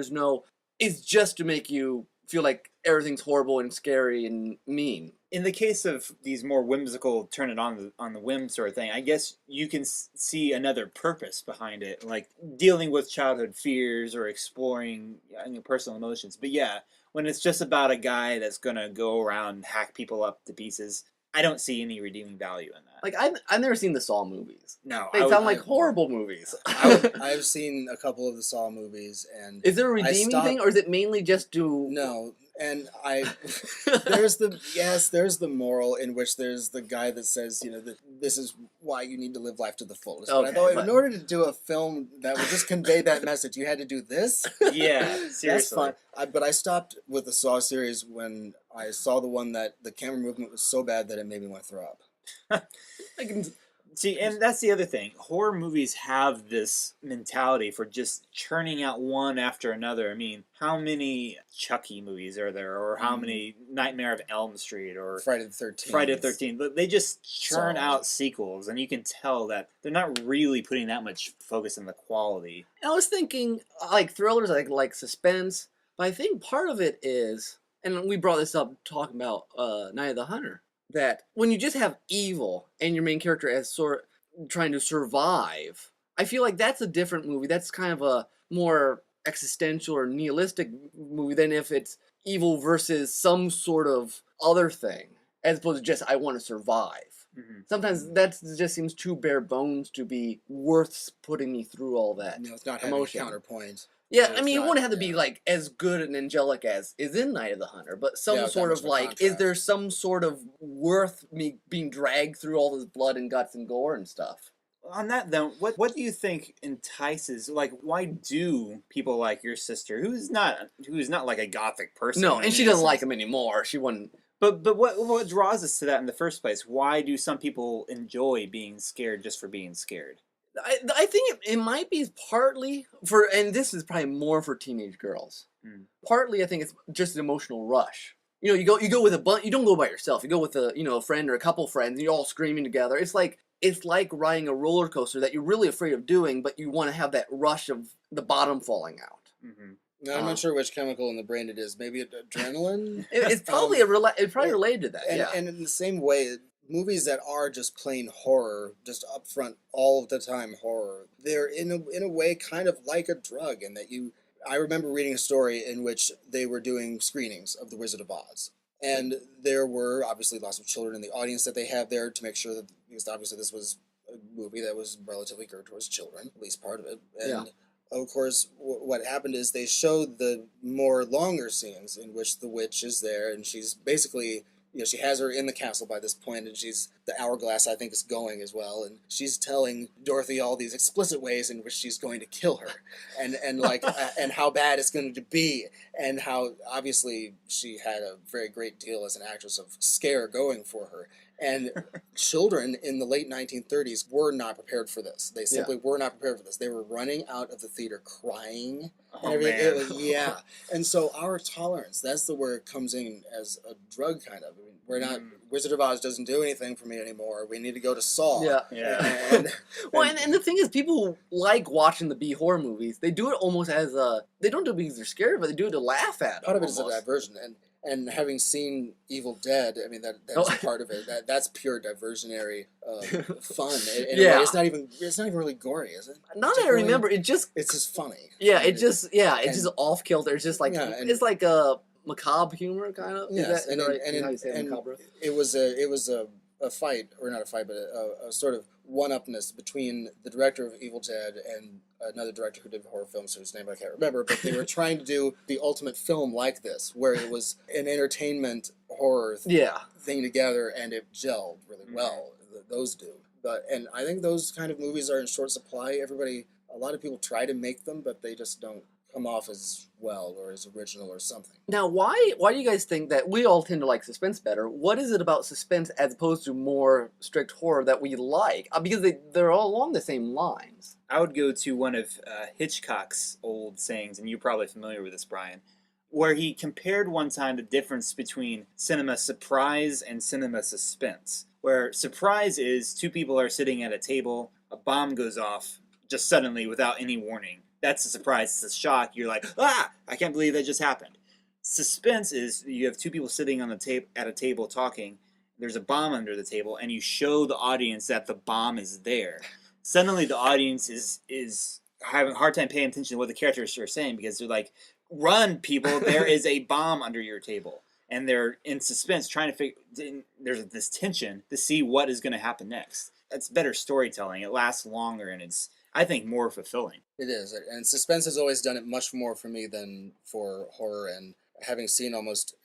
S1: it's just to make you feel like everything's horrible and scary and mean.
S2: In the case of these more whimsical, turn it on the whim sort of thing, I guess you can see another purpose behind it, like dealing with childhood fears or exploring personal emotions. But yeah, when it's just about a guy that's gonna go around and hack people up to pieces, I don't see any redeeming value in that.
S1: Like, I've never seen the Saw movies.
S2: No,
S1: They sound like horrible movies.
S3: I've seen a couple of the Saw movies, and
S1: Is there a redeeming thing, or is it mainly just to...
S3: No, and there's the moral in which there's the guy that says, you know, that this is why you need to live life to the fullest.
S1: Okay,
S3: but I thought in order to do a film that would just convey that message, you had to do this.
S2: Yeah, seriously.
S3: That's fine. But I stopped with the Saw series when I saw the one that the camera movement was so bad that it made me want to throw up.
S1: I can...
S2: See, and that's the other thing. Horror movies have this mentality for just churning out one after another. I mean, how many Chucky movies are there? Or how many Nightmare of Elm Street? Or
S3: Friday the 13th.
S2: Friday the 13th. But they just churn out sequels, and you can tell that they're not really putting that much focus on the quality.
S1: I was thinking, like, thrillers, like suspense, but I think part of it is, and we brought this up talking about Night of the Hunter, that when you just have evil and your main character as sort of trying to survive, I feel like that's a different movie. That's kind of a more existential or nihilistic movie than if it's evil versus some sort of other thing, as opposed to just, I want to survive. Sometimes that just seems too bare bones to be worth putting me through all that.
S3: You know, it's not
S1: emotion.
S3: having a counterpoint.
S1: Yeah, I mean, it wouldn't have to be, like, as good and angelic as is in Night of the Hunter, but some sort of, like, is there some sort of worth me being dragged through all this blood and guts and gore and stuff?
S2: On that, though, what do you think entices, like, why do people like your sister, who's not like a gothic person?
S1: No, and she doesn't like him anymore. She wouldn't...
S2: But what draws us to that in the first place? Why do some people enjoy being scared just for being scared?
S1: I think it might be partly for, and this is probably more for teenage girls. Partly, I think it's just an emotional rush. You know, you go with a bunch. You don't go by yourself. You go with a friend or a couple friends, and you're all screaming together. It's like riding a roller coaster that you're really afraid of doing, but you want to have that rush of the bottom falling out.
S3: No, I'm not sure which chemical in the brain it is. Maybe adrenaline.
S1: It's probably related to that.
S3: And in the same way, movies that are just plain horror, just upfront all of the time horror, they're in a way kind of like a drug, in that I remember reading a story in which they were doing screenings of The Wizard of Oz. And there were obviously lots of children in the audience that they have there to make sure that, because obviously this was a movie that was relatively geared towards children, at least part of it. And of course, what happened is they showed the more longer scenes in which the witch is there, and she's basically, you know, she has her in the castle by this point, and the hourglass, I think, is going as well, and she's telling Dorothy all these explicit ways in which she's going to kill her, and like, and how bad it's going to be, and how obviously she had a very great deal as an actress of scare going for her. And children in the late 1930s were not prepared for this. They simply were not prepared for this. They were running out of the theater crying.
S2: Oh, man.
S3: And so our tolerance, that's where it comes in as a drug, kind of. I mean, we're not, Wizard of Oz doesn't do anything for me anymore. We need to go to Saw.
S2: Yeah.
S1: And the thing is, people like watching the B-horror movies. They do it almost as they don't do it because they're scared, but they do it to laugh at.
S3: Part of it is a diversion. And having seen Evil Dead, I mean, that's a part of it. That's pure diversionary fun. In a way, it's not even really gory, is it?
S1: Not that I remember. It's just
S3: funny.
S1: Yeah, it's just off kilter. It's just like it's like a macabre humor kind of.
S3: Yes, it was a fight, or not a fight, but a sort of one-upness between the director of Evil Dead and another director who did horror films whose name I can't remember, but they were trying to do the ultimate film like this, where it was an entertainment horror thing together, and it gelled really well. Those do. And I think those kind of movies are in short supply. A lot of people try to make them, but they just don't come off as well or as original or something.
S1: Now, why do you guys think that we all tend to like suspense better? What is it about suspense as opposed to more strict horror that we like? Because they're all along the same lines.
S2: I would go to one of Hitchcock's old sayings, and you're probably familiar with this, Brian, where he compared one time the difference between cinema surprise and cinema suspense. Where surprise is two people are sitting at a table, a bomb goes off just suddenly without any warning. That's a surprise. It's a shock. You're like, I can't believe that just happened. Suspense is you have two people sitting on the at a table talking. There's a bomb under the table, and you show the audience that the bomb is there. Suddenly, the audience is having a hard time paying attention to what the characters are saying because they're like, "Run, people! There is a bomb under your table." And they're in suspense, trying to figure. There's this tension to see what is going to happen next. It's better storytelling. It lasts longer, and it's, I think, more fulfilling.
S3: It is, and suspense has always done it much more for me than for horror. And having seen almost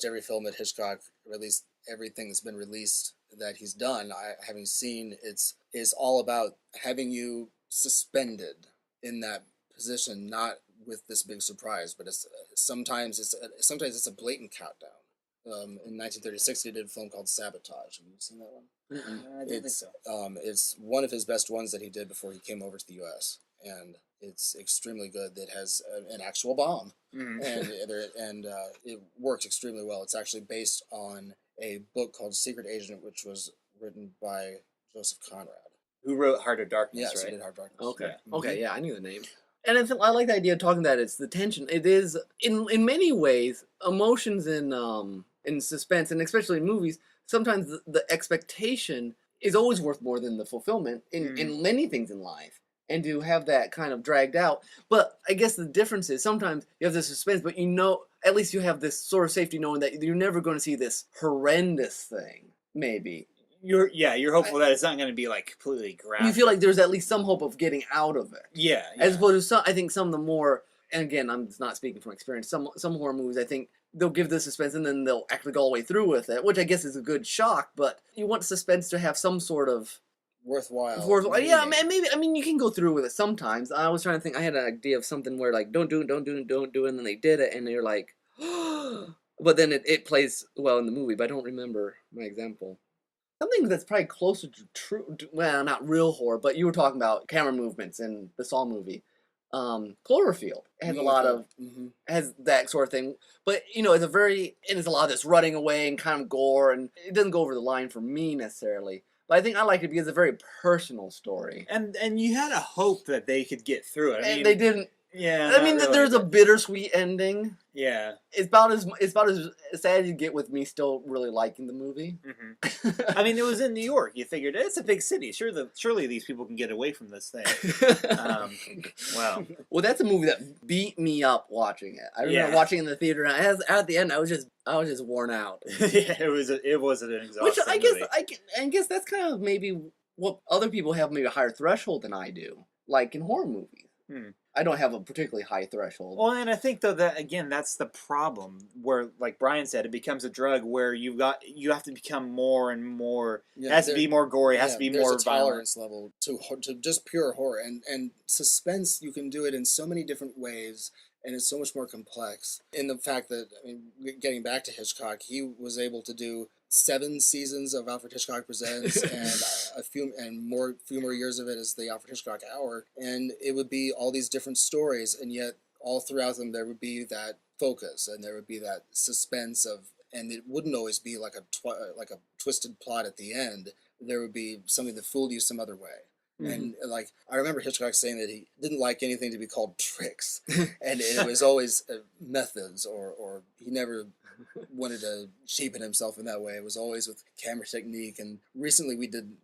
S3: every film that Hitchcock, or at least everything that's been released that he's done, having seen it's all about having you suspended in that position, not with this big surprise, but sometimes it's a blatant countdown. In 1936, he did a film called Sabotage. Have you seen that one?
S2: I don't think so.
S3: It's one of his best ones that he did before he came over to the U.S. and it's extremely good. It has an actual bomb, and it works extremely well. It's actually based on a book called Secret Agent, which was written by Joseph Conrad,
S2: who wrote Heart of Darkness.
S3: Yes,
S2: right?
S3: he did Heart of Darkness.
S1: Okay.
S2: Yeah.
S1: Okay, yeah, I knew the name. And I like the idea of talking that it's the tension. It is, in many ways, emotions in suspense, and especially in movies, sometimes the expectation is always worth more than the fulfillment in many things in life. And to have that kind of dragged out. But I guess the difference is sometimes you have the suspense, but at least you have this sort of safety knowing that you're never going to see this horrendous thing, maybe.
S2: You're hopeful that it's not going to be like completely graphic.
S1: You feel like there's at least some hope of getting out of it.
S2: Yeah.
S1: As opposed to I think some of the more, and again, I'm not speaking from experience, some horror movies, I think they'll give the suspense and then they'll actually go all the way through with it, which I guess is a good shock, but you want suspense to have some sort of
S3: worthwhile.
S1: Yeah, maybe. I mean, you can go through with it sometimes. I was trying to think. I had an idea of something where like, don't do it, and then they did it, and you're like, but then it plays well in the movie. But I don't remember my example. Something that's probably closer to true. Well, not real horror, but you were talking about camera movements in the Saw movie. Cloverfield has a lot of has that sort of thing, but it's a lot of this running away and kind of gore, and it doesn't go over the line for me necessarily. But I think I like it because it's a very personal story.
S2: And you had a hope that they could get through it.
S1: And they didn't.
S2: Yeah.
S1: I mean, there's a bittersweet ending.
S2: Yeah.
S1: It's about as sad as you get with me still really liking the movie.
S2: Mm-hmm. I mean, it was in New York. You figured it's a big city. Surely these people can get away from this thing. Wow.
S1: Well, that's a movie that beat me up watching it. I remember watching it in the theater, and at the end, I was just worn out.
S2: Yeah, it was an exhausting
S1: Which I guess
S2: movie.
S1: I guess that's kind of maybe what other people have maybe a higher threshold than I do, like in horror movies. I don't have a particularly high threshold.
S2: Well, and I think though that again that's the problem where, like Brian said, it becomes a drug where you have to become more and more. It has to be more gory. It has to be more
S3: violent. There's a tolerance
S2: violent.
S3: level to just pure horror and suspense. You can do it in so many different ways, and it's so much more complex. In the fact that, I mean, getting back to Hitchcock, he was able to do 7 seasons of Alfred Hitchcock Presents and a few more years of it as the Alfred Hitchcock Hour, and it would be all these different stories, and yet all throughout them there would be that focus and there would be that suspense of, and it wouldn't always be like a twisted plot at the end. There would be something that fooled you some other way. And like I remember Hitchcock saying that he didn't like anything to be called tricks, and it was always methods, or he never wanted to cheapen himself in that way. It was always with camera technique. And recently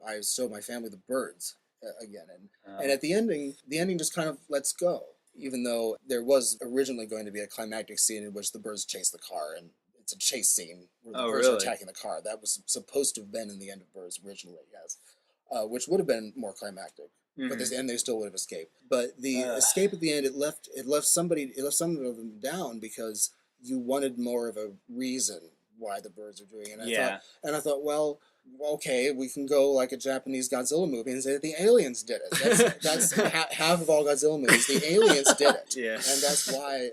S3: I showed my family The Birds again, and at the ending just kind of lets go, even though there was originally going to be a climactic scene in which the birds chase the car, and it's a chase scene where the birds are attacking the car. That was supposed to have been in the end of Birds originally, yes. which would have been more climactic. But
S2: Mhm.
S3: and they still would have escaped. But the escape at the end, it left some of them down because you wanted more of a reason why the birds are doing it. And I thought, well, okay, we can go like a Japanese Godzilla movie and say that the aliens did it. That's half of all Godzilla movies. The aliens did it.
S2: Yeah.
S3: And that's why.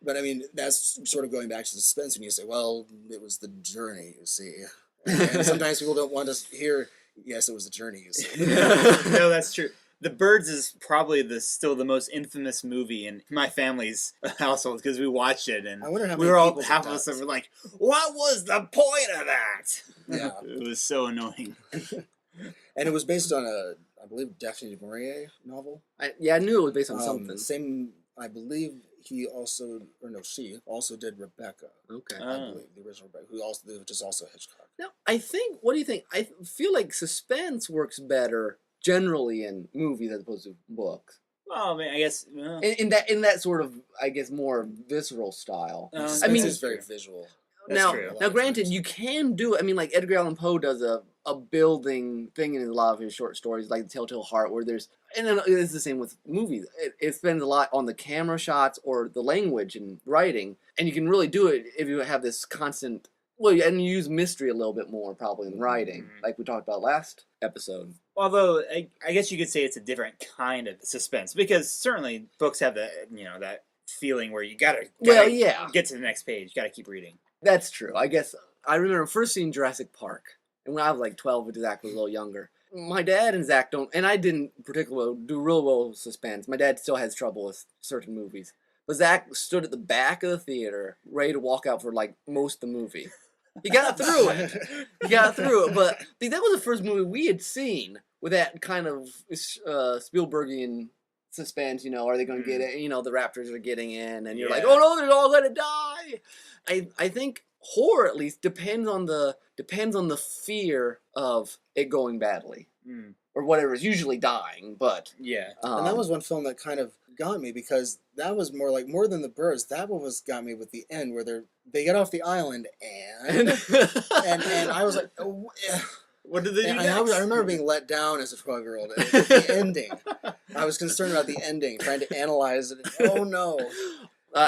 S3: But I mean, that's sort of going back to suspense when you say, well, it was the journey, you see. And sometimes people don't want to hear, yes, it was the journey, you see.
S2: No, that's true. The Birds is probably still the most infamous movie in my family's household because we watched it and
S3: I wonder how
S2: we
S3: many
S2: were all
S3: people
S2: half of us were like, "What was the point of that?"
S3: Yeah.
S2: It was so annoying.
S3: And it was based on I believe, Daphne du Maurier novel.
S1: I knew it was based on something.
S3: Same, I believe she also did Rebecca.
S1: Okay.
S3: I believe the original Rebecca, which is also Hitchcock.
S1: Now, what do you think? I feel like suspense works better generally in movies as opposed to books.
S2: Well, I mean, I guess
S1: In that sort of, I guess, more visceral style.
S3: I mean, it's very visual.
S1: Now,
S2: true.
S1: now, granted, you can do it. I mean, like Edgar Allan Poe does a building thing in a lot of his short stories, like Telltale Heart, where there's, and then it's the same with movies. It spends a lot on the camera shots or the language and writing, and you can really do it if you have this constant. Well, and you use mystery a little bit more probably in writing, like we talked about last episode.
S2: Although I guess you could say it's a different kind of suspense because certainly books have that feeling where you gotta get to the next page, you gotta keep reading.
S1: That's true. I guess I remember first seeing Jurassic Park, and when I was like 12, Zach was a little younger. My dad and Zach don't, and I didn't particularly do real well with suspense. My dad still has trouble with certain movies. But Zach stood at the back of the theater, ready to walk out for like most of the movie. He got through it. But see, that was the first movie we had seen with that kind of Spielbergian suspense. Are they going to get it? The Raptors are getting in, and you're like, oh no, they're all going to die. I think horror at least depends on the fear of it going badly. Or whatever is usually dying, but
S3: and that was one film that kind of got me because that was more than the Birds. That one got me with the end where they get off the island and I was like, oh,
S2: what did they do next?
S3: I remember being let down as a 12-year-old. The ending. I was concerned about the ending, trying to analyze it. Oh no.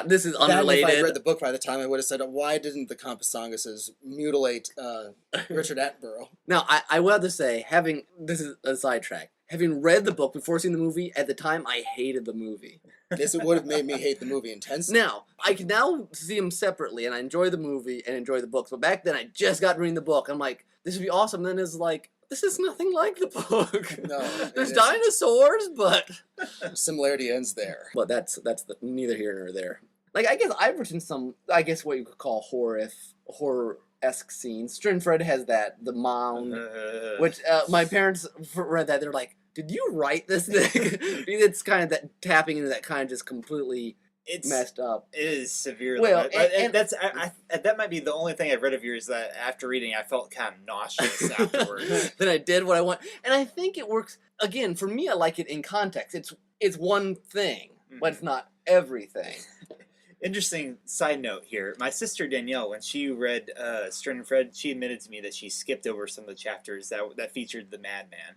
S1: This is unrelated.
S3: If I read the book by the time, I would have said, why didn't the Compasanguses mutilate Richard Attenborough?
S1: Now, I will have to say, this is a sidetrack. Having read the book before seeing the movie, at the time, I hated the movie.
S3: Yes, it would have made me hate the movie intensely.
S1: Now, I can now see them separately, and I enjoy the movie and enjoy the books. But back then, I just got reading the book. I'm like, this would be awesome. And then it's like, this is nothing like the book.
S3: No,
S1: there's dinosaurs, but
S3: similarity ends there.
S1: But that's neither here nor there. Like, I guess I've written some, I guess what you could call horror-esque scenes. Strinfred has that, the mound, which my parents read that. They're like, did you write this thing? It's kind of that tapping into that kind of just completely messed up.
S2: It is severely.
S1: Well,
S2: that might be the only thing I've read of yours that after reading I felt kind of nauseous afterwards.
S1: Then I did what I want, and I think it works. Again, for me, I like it in context. It's one thing, but it's not everything.
S2: Interesting side note here. My sister Danielle, when she read Strinfred, she admitted to me that she skipped over some of the chapters that featured the madman.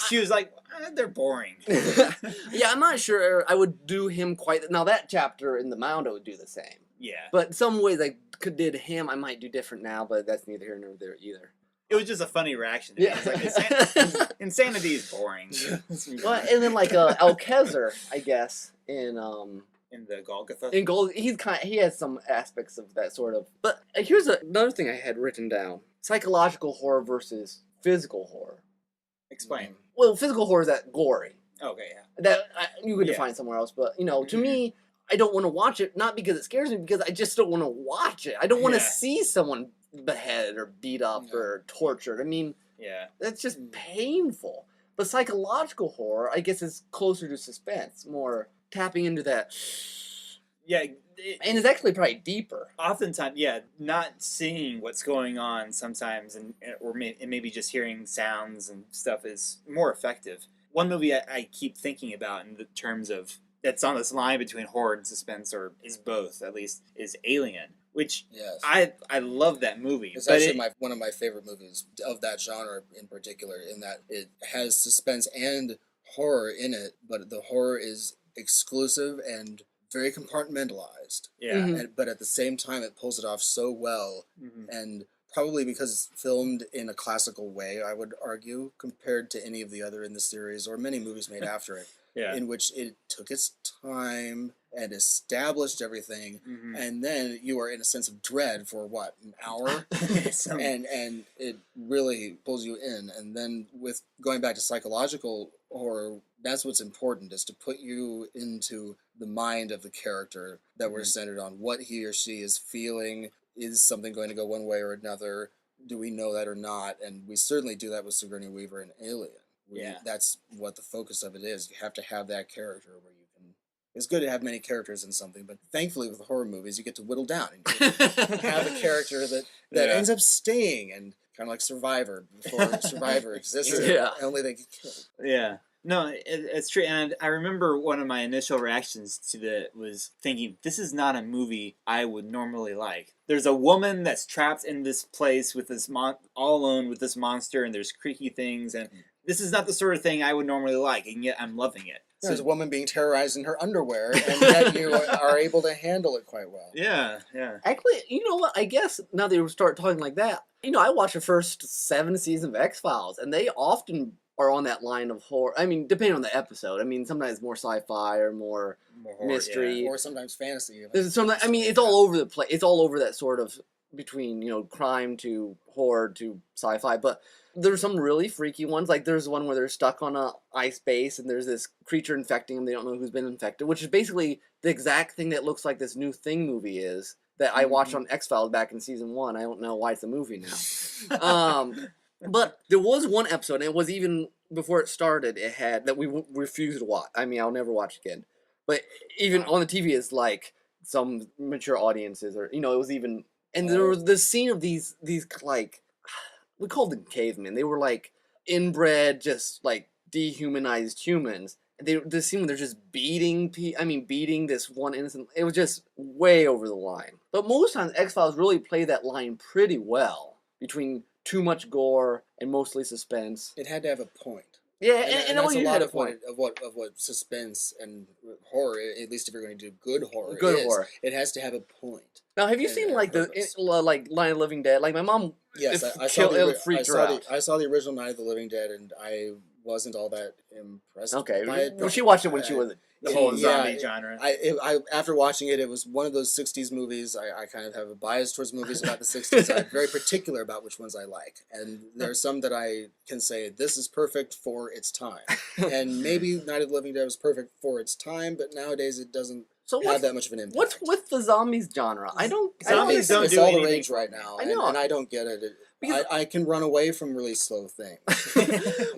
S2: She was like, they're boring.
S1: Yeah, I'm not sure I would do him quite. Now, that chapter in the mound, I would do the same.
S2: Yeah.
S1: But some ways I did him, I might do different now, but that's neither here nor there either.
S2: It was just a funny reaction to me. Yeah. It's like, insanity is boring.
S1: Well, and then like Alkezar, I guess, in
S2: the Golgotha.
S1: In Gold, he has some aspects of that sort of. But here's another thing I had written down: psychological horror versus physical horror.
S2: Explain.
S1: Well, physical horror is that gory.
S2: Okay, yeah.
S1: That you could define somewhere else, but to me, I don't want to watch it. Not because it scares me, because I just don't want to watch it. I don't want to see someone beheaded or beat up or tortured. I mean, that's just painful. But psychological horror, I guess, is closer to suspense, more tapping into that.
S2: Yeah.
S1: And it's actually probably deeper.
S2: Oftentimes, not seeing what's going on sometimes, or maybe just hearing sounds and stuff is more effective. One movie I keep thinking about in the terms of that's on this line between horror and suspense, or is both at least, is Alien, which
S3: Yes.
S2: I love that movie.
S3: It's
S2: but
S3: actually one of my favorite movies of that genre in particular, in that it has suspense and horror in it, but the horror is exclusive and very compartmentalized.
S2: yeah.
S1: Mhm.
S3: But at the same time, it pulls it off so well,
S2: Mhm.
S3: and probably because it's filmed in a classical way, I would argue, compared to any of the other in the series or many movies made after it,
S2: Yeah.
S3: in which it took its time and established everything,
S2: Mhm.
S3: and then you are in a sense of dread for what, an hour?
S2: Some-
S3: and it really pulls you in. And then with going back to psychological horror, that's what's important, is to put you into the mind of the character that we're
S2: Mhm.
S3: centered on, what he or she is feeling. Is something going to go one way or another? Do we know that or not? And we certainly do that with Sigourney Weaver and Alien.
S2: Yeah.
S3: That's what the focus of it is. You have to have that character where you can. It's good to have many characters in something, but thankfully with horror movies, you get to whittle down and you get to have a character that
S2: Yeah.
S3: ends up staying, and kind of like Survivor. Before Survivor existed,
S1: Yeah.
S3: only they get killed.
S2: Yeah. No, it's true. And I remember one of my initial reactions to it was thinking, this is not a movie I would normally like. There's a woman that's trapped in this place with this all alone with this monster, and there's creaky things, and this is not the sort of thing I would normally like, and yet I'm loving it.
S3: There's a woman being terrorized in her underwear, and yet you are able to handle it quite well.
S2: Yeah, yeah.
S1: Actually, you know what? I guess now that you start talking like that, I watched the first 7 seasons of X-Files, and they often are on that line of horror. I mean, depending on the episode. I mean, sometimes more sci-fi or more
S2: horror,
S1: mystery.
S3: Or sometimes fantasy. Even.
S1: There's some. I mean, it's all over the place. It's all over that sort of between crime to horror to sci-fi. But there's some really freaky ones. Like there's one where they're stuck on a ice base and there's this creature infecting them. They don't know who's been infected, which is basically the exact thing that looks like this new Thing movie is that I watched on X-Files back in season 1. I don't know why it's a movie now. But there was one episode, and it was even before it started, it had that we refused to watch. I mean, I'll never watch again. But even on the TV, it's like some mature audiences, or it was even, and there was this scene of these like, we called them cavemen. They were like inbred, just like dehumanized humans. The scene where they're just beating this one innocent. It was just way over the line. But most times, X-Files really play that line pretty well between too much gore and mostly suspense.
S3: It had to have a point.
S1: Yeah,
S3: and
S1: it
S3: that's a
S1: usually
S3: lot
S1: had
S3: of what suspense and horror, at least if you're going to do good horror, horror. It has to have a point.
S1: Now, have you seen like like Night of the Living Dead? Like my mom,
S3: yes, I saw the original Night of the Living Dead, and I wasn't all that impressed.
S1: Okay,
S3: by it.
S1: Well, she watched it when she was
S2: the whole zombie genre.
S3: I after watching it, it was one of those 60s movies. I kind of have a bias towards movies about the 60s. I'm very particular about which ones I like. And there are some that I can say, this is perfect for its time. And maybe Night of the Living Dead was perfect for its time, but nowadays it doesn't have that much of an impact.
S1: What's with the zombies genre?
S2: Zombies don't
S3: it's
S2: do
S3: all
S2: anything
S3: the rage right now.
S1: I know.
S3: And I don't get it. I can run away from really slow things.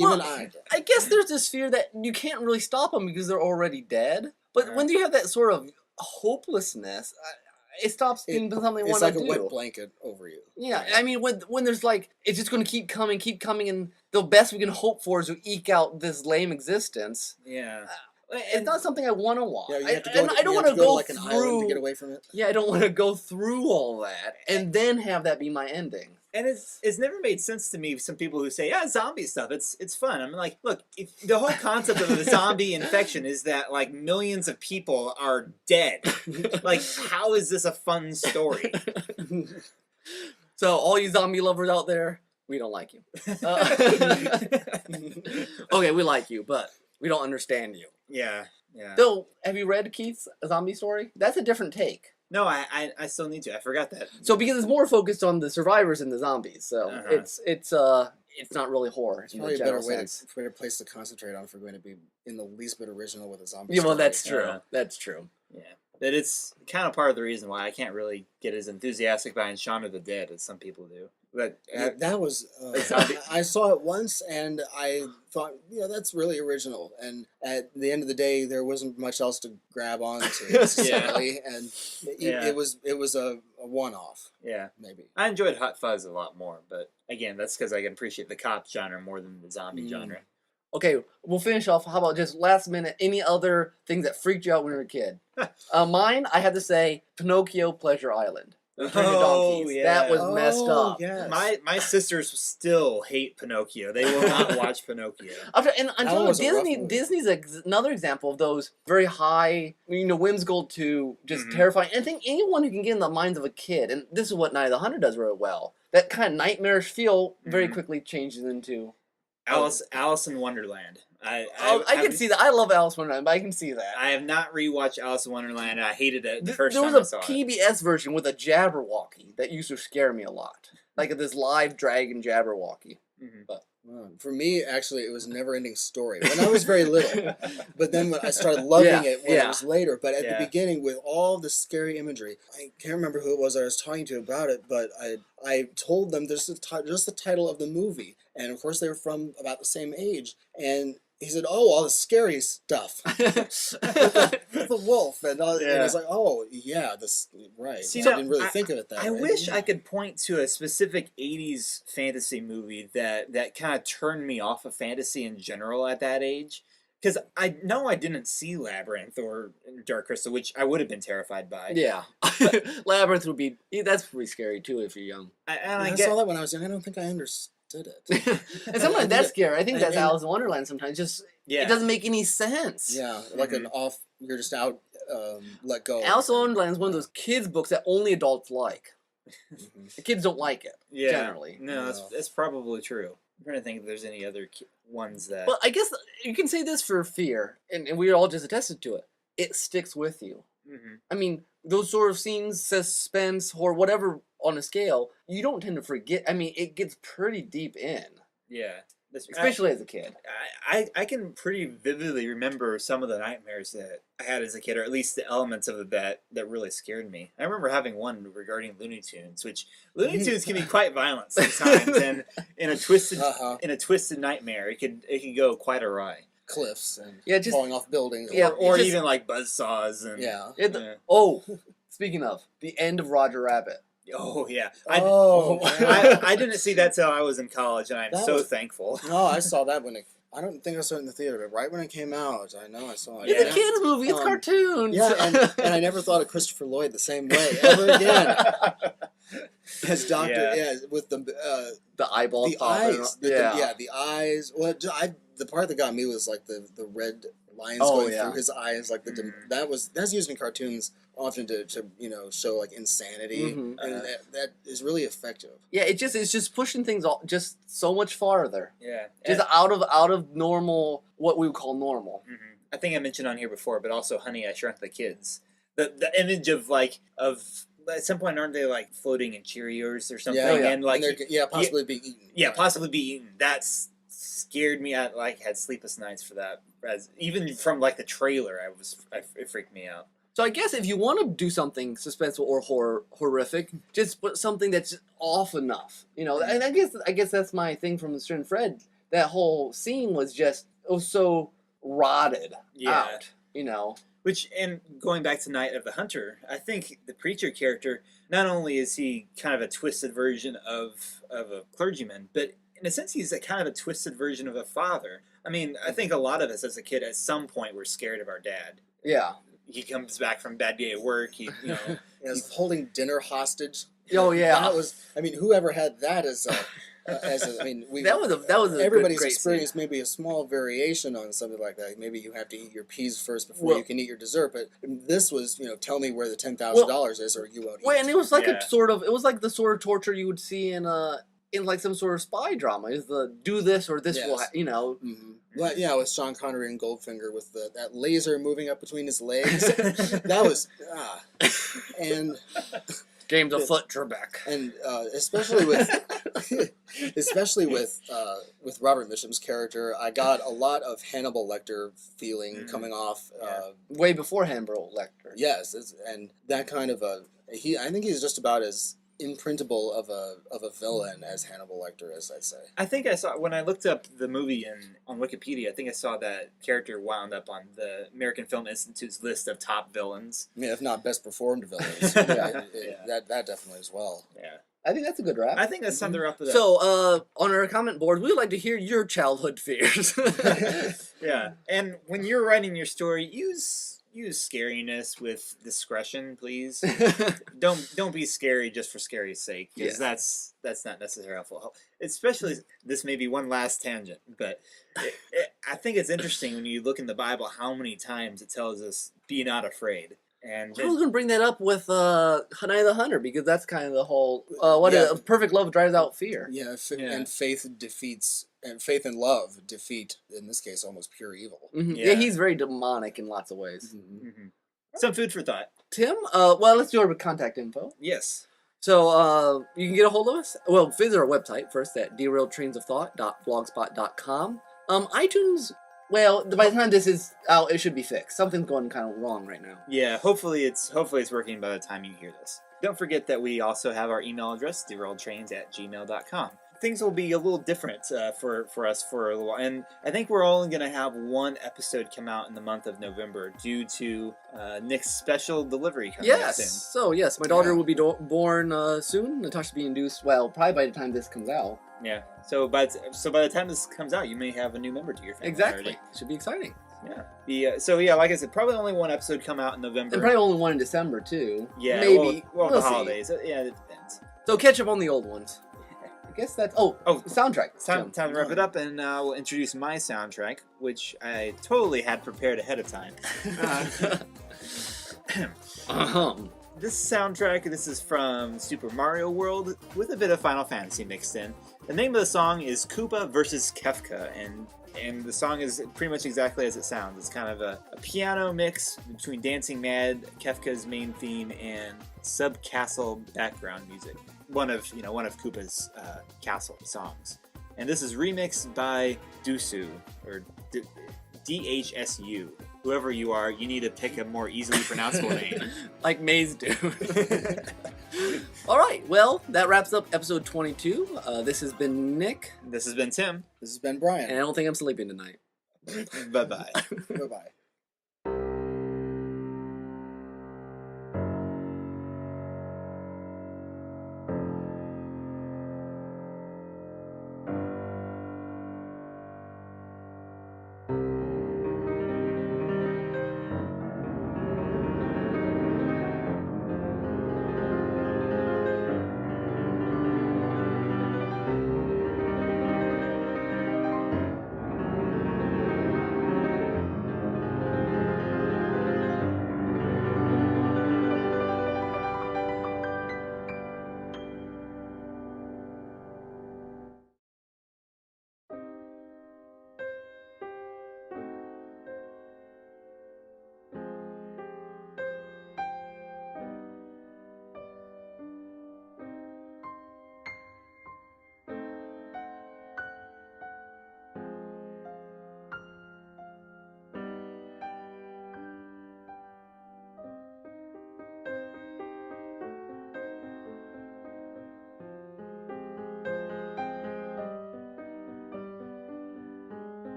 S1: Well, I guess there's this fear that you can't really stop them because they're already dead. But when you have that sort of hopelessness, it stops being something you want to do.
S3: It's like a wet blanket over you.
S1: Yeah, I mean, when there's like, it's just going to keep coming, and the best we can hope for is to eke out this lame existence.
S2: Yeah.
S1: It's not something I want to watch.
S3: Yeah, you have to go,
S1: I don't want to go
S3: like an island to get away from it.
S1: Yeah, I don't want to go through all that and then have that be my ending.
S2: And it's never made sense to me, some people who say, yeah, zombie stuff, it's fun. I'm like, look, the whole concept of a zombie infection is that, like, millions of people are dead. Like, how is this a fun story?
S1: So, all you zombie lovers out there, we don't like you. Okay, we like you, but we don't understand you.
S2: Yeah, yeah.
S1: So, have you read Keith's Zombie Story? That's a different take.
S2: No, I still need to. I forgot that.
S1: So because it's more focused on the survivors and the zombies, so it's not really horror.
S3: It's probably a better place to concentrate on if we're going to be in the least bit original with a zombie.
S1: Yeah, well,
S3: story.
S1: that's true. That's true.
S2: Yeah, but it's kind of part of the reason why I can't really get as enthusiastic behind Shaun of the Dead as some people do. But
S3: that was I saw it once and I thought, that's really original. And at the end of the day, there wasn't much else to grab onto necessarily, and it was a one-off.
S2: Yeah,
S3: maybe.
S2: I enjoyed Hot Fuzz a lot more, but again, that's because I can appreciate the cop genre more than the zombie genre.
S1: Okay, we'll finish off. How about just last minute? Any other things that freaked you out when you were a kid? Mine, I had to say, Pinocchio Pleasure Island. Return to Donkeys.
S2: yeah.
S1: That was messed up.
S3: Yes.
S2: My sisters still hate Pinocchio. They will not watch Pinocchio.
S1: And I'm telling you,
S3: was a rough movie.
S1: Disney's another example of those very high, whimsical to just terrifying. And I think anyone who can get in the minds of a kid, and this is what Night of the Hunter does really well, that kind of nightmarish feel very quickly changes into
S2: Alice in Wonderland. I
S1: can see that. I love Alice in Wonderland, but I can see that.
S2: I have not rewatched Alice in Wonderland, and I hated it the first
S1: there
S2: time I
S1: was
S2: saw
S1: a
S2: it.
S1: PBS version with a Jabberwocky that used to scare me a lot. Like this live dragon Jabberwocky. But
S3: For me, actually, it was a never-ending story. When I was very little, but then when I started loving it when it was later. But at the beginning, with all the scary imagery, I can't remember who it was I was talking to about it, but I told them just the title of the movie, and of course they were from about the same age, and he said, "Oh, all the scary stuff with the wolf," and I was like, "Oh, yeah, this right."
S2: See,
S3: I didn't really think of it that way.
S2: I wish I could point to a specific '80s fantasy movie that kind of turned me off of fantasy in general at that age. Because I know I didn't see Labyrinth or Dark Crystal, which I would have been terrified by.
S1: yeah, Labyrinth would be that's pretty scary too if you're young.
S3: I saw that when I was young. I don't think I understood it.
S1: And sometimes that's scary. I think that's Alice in Wonderland sometimes. Just it doesn't make any sense.
S3: Yeah, like you're just out, let go.
S1: Alice in Wonderland is one of those kids' books that only adults like. The kids don't like it, generally.
S2: No, that's probably true. I'm trying to think if there's any other ones that...
S1: Well, I guess you can say this for fear, and we all just attested to it. It sticks with you. I mean, those sort of scenes, suspense, horror, whatever on a scale, you don't tend to forget. I mean, it gets pretty deep in.
S2: Yeah.
S1: Especially as a kid.
S2: I can pretty vividly remember some of the nightmares that I had as a kid, or at least the elements of it that really scared me. I remember having one regarding Looney Tunes, which Looney Tunes can be quite violent sometimes, and in a twisted nightmare, it could go quite awry.
S3: Cliffs and falling off buildings.
S1: Yeah,
S2: or even like buzzsaws and
S1: speaking of the end of Roger Rabbit.
S2: Oh yeah!
S3: I
S2: I didn't see that till I was in college, and I'm so thankful.
S3: No, I saw that I don't think I saw it in the theater, but right when it came out, I know I saw it.
S1: It's a kids' movie. It's cartoons.
S3: Yeah, and I never thought of Christopher Lloyd the same way ever again. As Doctor, with the
S1: eyeballs,
S3: the eyes, the eyes. Well, the part that got me was like the red lines going through his eyes, like that's used in cartoons often to show like insanity, and that is really effective. Yeah,
S1: it's just pushing things just so much farther.
S2: Yeah,
S1: just out of normal, what we would call normal.
S2: I think I mentioned on here before, but also Honey, I Shrunk the Kids. The image of at some point, aren't they like floating in Cheerios or something? And
S3: possibly be eaten.
S2: Yeah, possibly be eaten. That's scared me. I had sleepless nights for that. Even from like the trailer, it freaked me out.
S1: So I guess if you want to do something suspenseful or horrific, just put something that's off enough, And I guess that's my thing from Mr. and Fred. That whole scene was so rotted out,
S2: Which, and going back to Night of the Hunter, I think the preacher character, not only is he kind of a twisted version of a clergyman, but in a sense he's a kind of a twisted version of a father. I mean, I think a lot of us as a kid at some point were scared of our dad.
S1: Yeah.
S2: He comes back from a bad day at work. He's
S3: holding dinner hostage.
S1: Oh yeah.
S3: That was. I mean, whoever had that as a.
S1: That was
S3: everybody's
S1: great
S3: experienced
S1: scene.
S3: maybe a small variation on something like that. Maybe you have to eat your peas first before you can eat your dessert. But this was, tell me where the $10,000 is, or you won't eat.
S1: Well, and it was like it was like the sort of torture you would see in like some sort of spy drama. Is the do this or this will
S3: But with Sean Connery and Goldfinger with that laser moving up between his legs, that was and.
S1: Games of foot Trebek,
S3: and especially with Robert Mitchum's character, I got a lot of Hannibal Lecter feeling coming off.
S1: Way before Hannibal Lecter.
S3: Yes, and that kind of I think he's just about as imprintable of a villain as Hannibal Lecter is, I'd say.
S2: I think I saw, when I looked up the movie on Wikipedia, I think I saw that character wound up on the American Film Institute's list of top villains.
S3: I mean, if not best performed villains. That definitely as well.
S2: Yeah.
S1: I think that's a good wrap.
S2: I think that's something to wrap it up.
S1: So, on our comment board, we would like to hear your childhood fears.
S2: Yeah, and when you're writing your story, use scariness with discretion, please. Don't be scary just for scary's sake, because that's not necessarily helpful. Especially, this may be one last tangent, but I think it's interesting when you look in the Bible how many times it tells us, "Be not afraid." And
S1: I was going to bring that up with Night of the Hunter, because that's kind of the whole perfect love drives out fear.
S3: Yeah, and faith and love defeat, in this case, almost pure evil.
S1: Mm-hmm. Yeah, he's very demonic in lots of ways.
S3: Mm-hmm.
S2: Mm-hmm. Some food for thought.
S1: Tim, well, let's do our contact info.
S2: Yes.
S1: So, you can get a hold of us. Well, visit our website first at derailedtrainsofthought.blogspot.com. iTunes, well, by the time this is out, it should be fixed. Something's going kind of wrong right now.
S2: Yeah, hopefully it's working by the time you hear this. Don't forget that we also have our email address, derailedtrains@gmail.com. Things will be a little different for us for a little while. And I think we're only going to have one episode come out in the month of November due to Nick's special delivery coming out soon.
S1: So, yes, my daughter will be born soon. Natasha will be induced, well, probably by the time this comes out.
S2: Yeah. So by the time this comes out, you may have a new member to your family.
S1: Exactly.
S2: Already.
S1: Should be exciting.
S2: Yeah. Like I said, probably only one episode come out in November.
S1: And probably only one in December, too.
S2: Yeah.
S1: Maybe.
S2: Well,
S1: we'll
S2: the
S1: see.
S2: holidays. Yeah, it depends.
S1: So catch up on the old ones. I guess that's... soundtrack.
S2: Time to wrap it up, and we'll introduce my soundtrack, which I totally had prepared ahead of time. This soundtrack, this is from Super Mario World with a bit of Final Fantasy mixed in. The name of the song is Koopa vs. Kefka, and the song is pretty much exactly as it sounds. It's kind of a piano mix between Dancing Mad, Kefka's main theme, and sub-castle background music. One of Koopa's castle songs. And this is remixed by Dusu, or DHSU. Whoever you are, you need to pick a more easily pronounceable name.
S1: Like Maze do. All right, well, that wraps up episode 22. This has been Nick.
S2: This has been Tim.
S3: This has been Brian.
S1: And I don't think I'm sleeping tonight.
S2: Bye-bye.
S3: Bye-bye.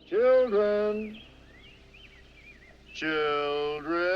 S4: Children. Children.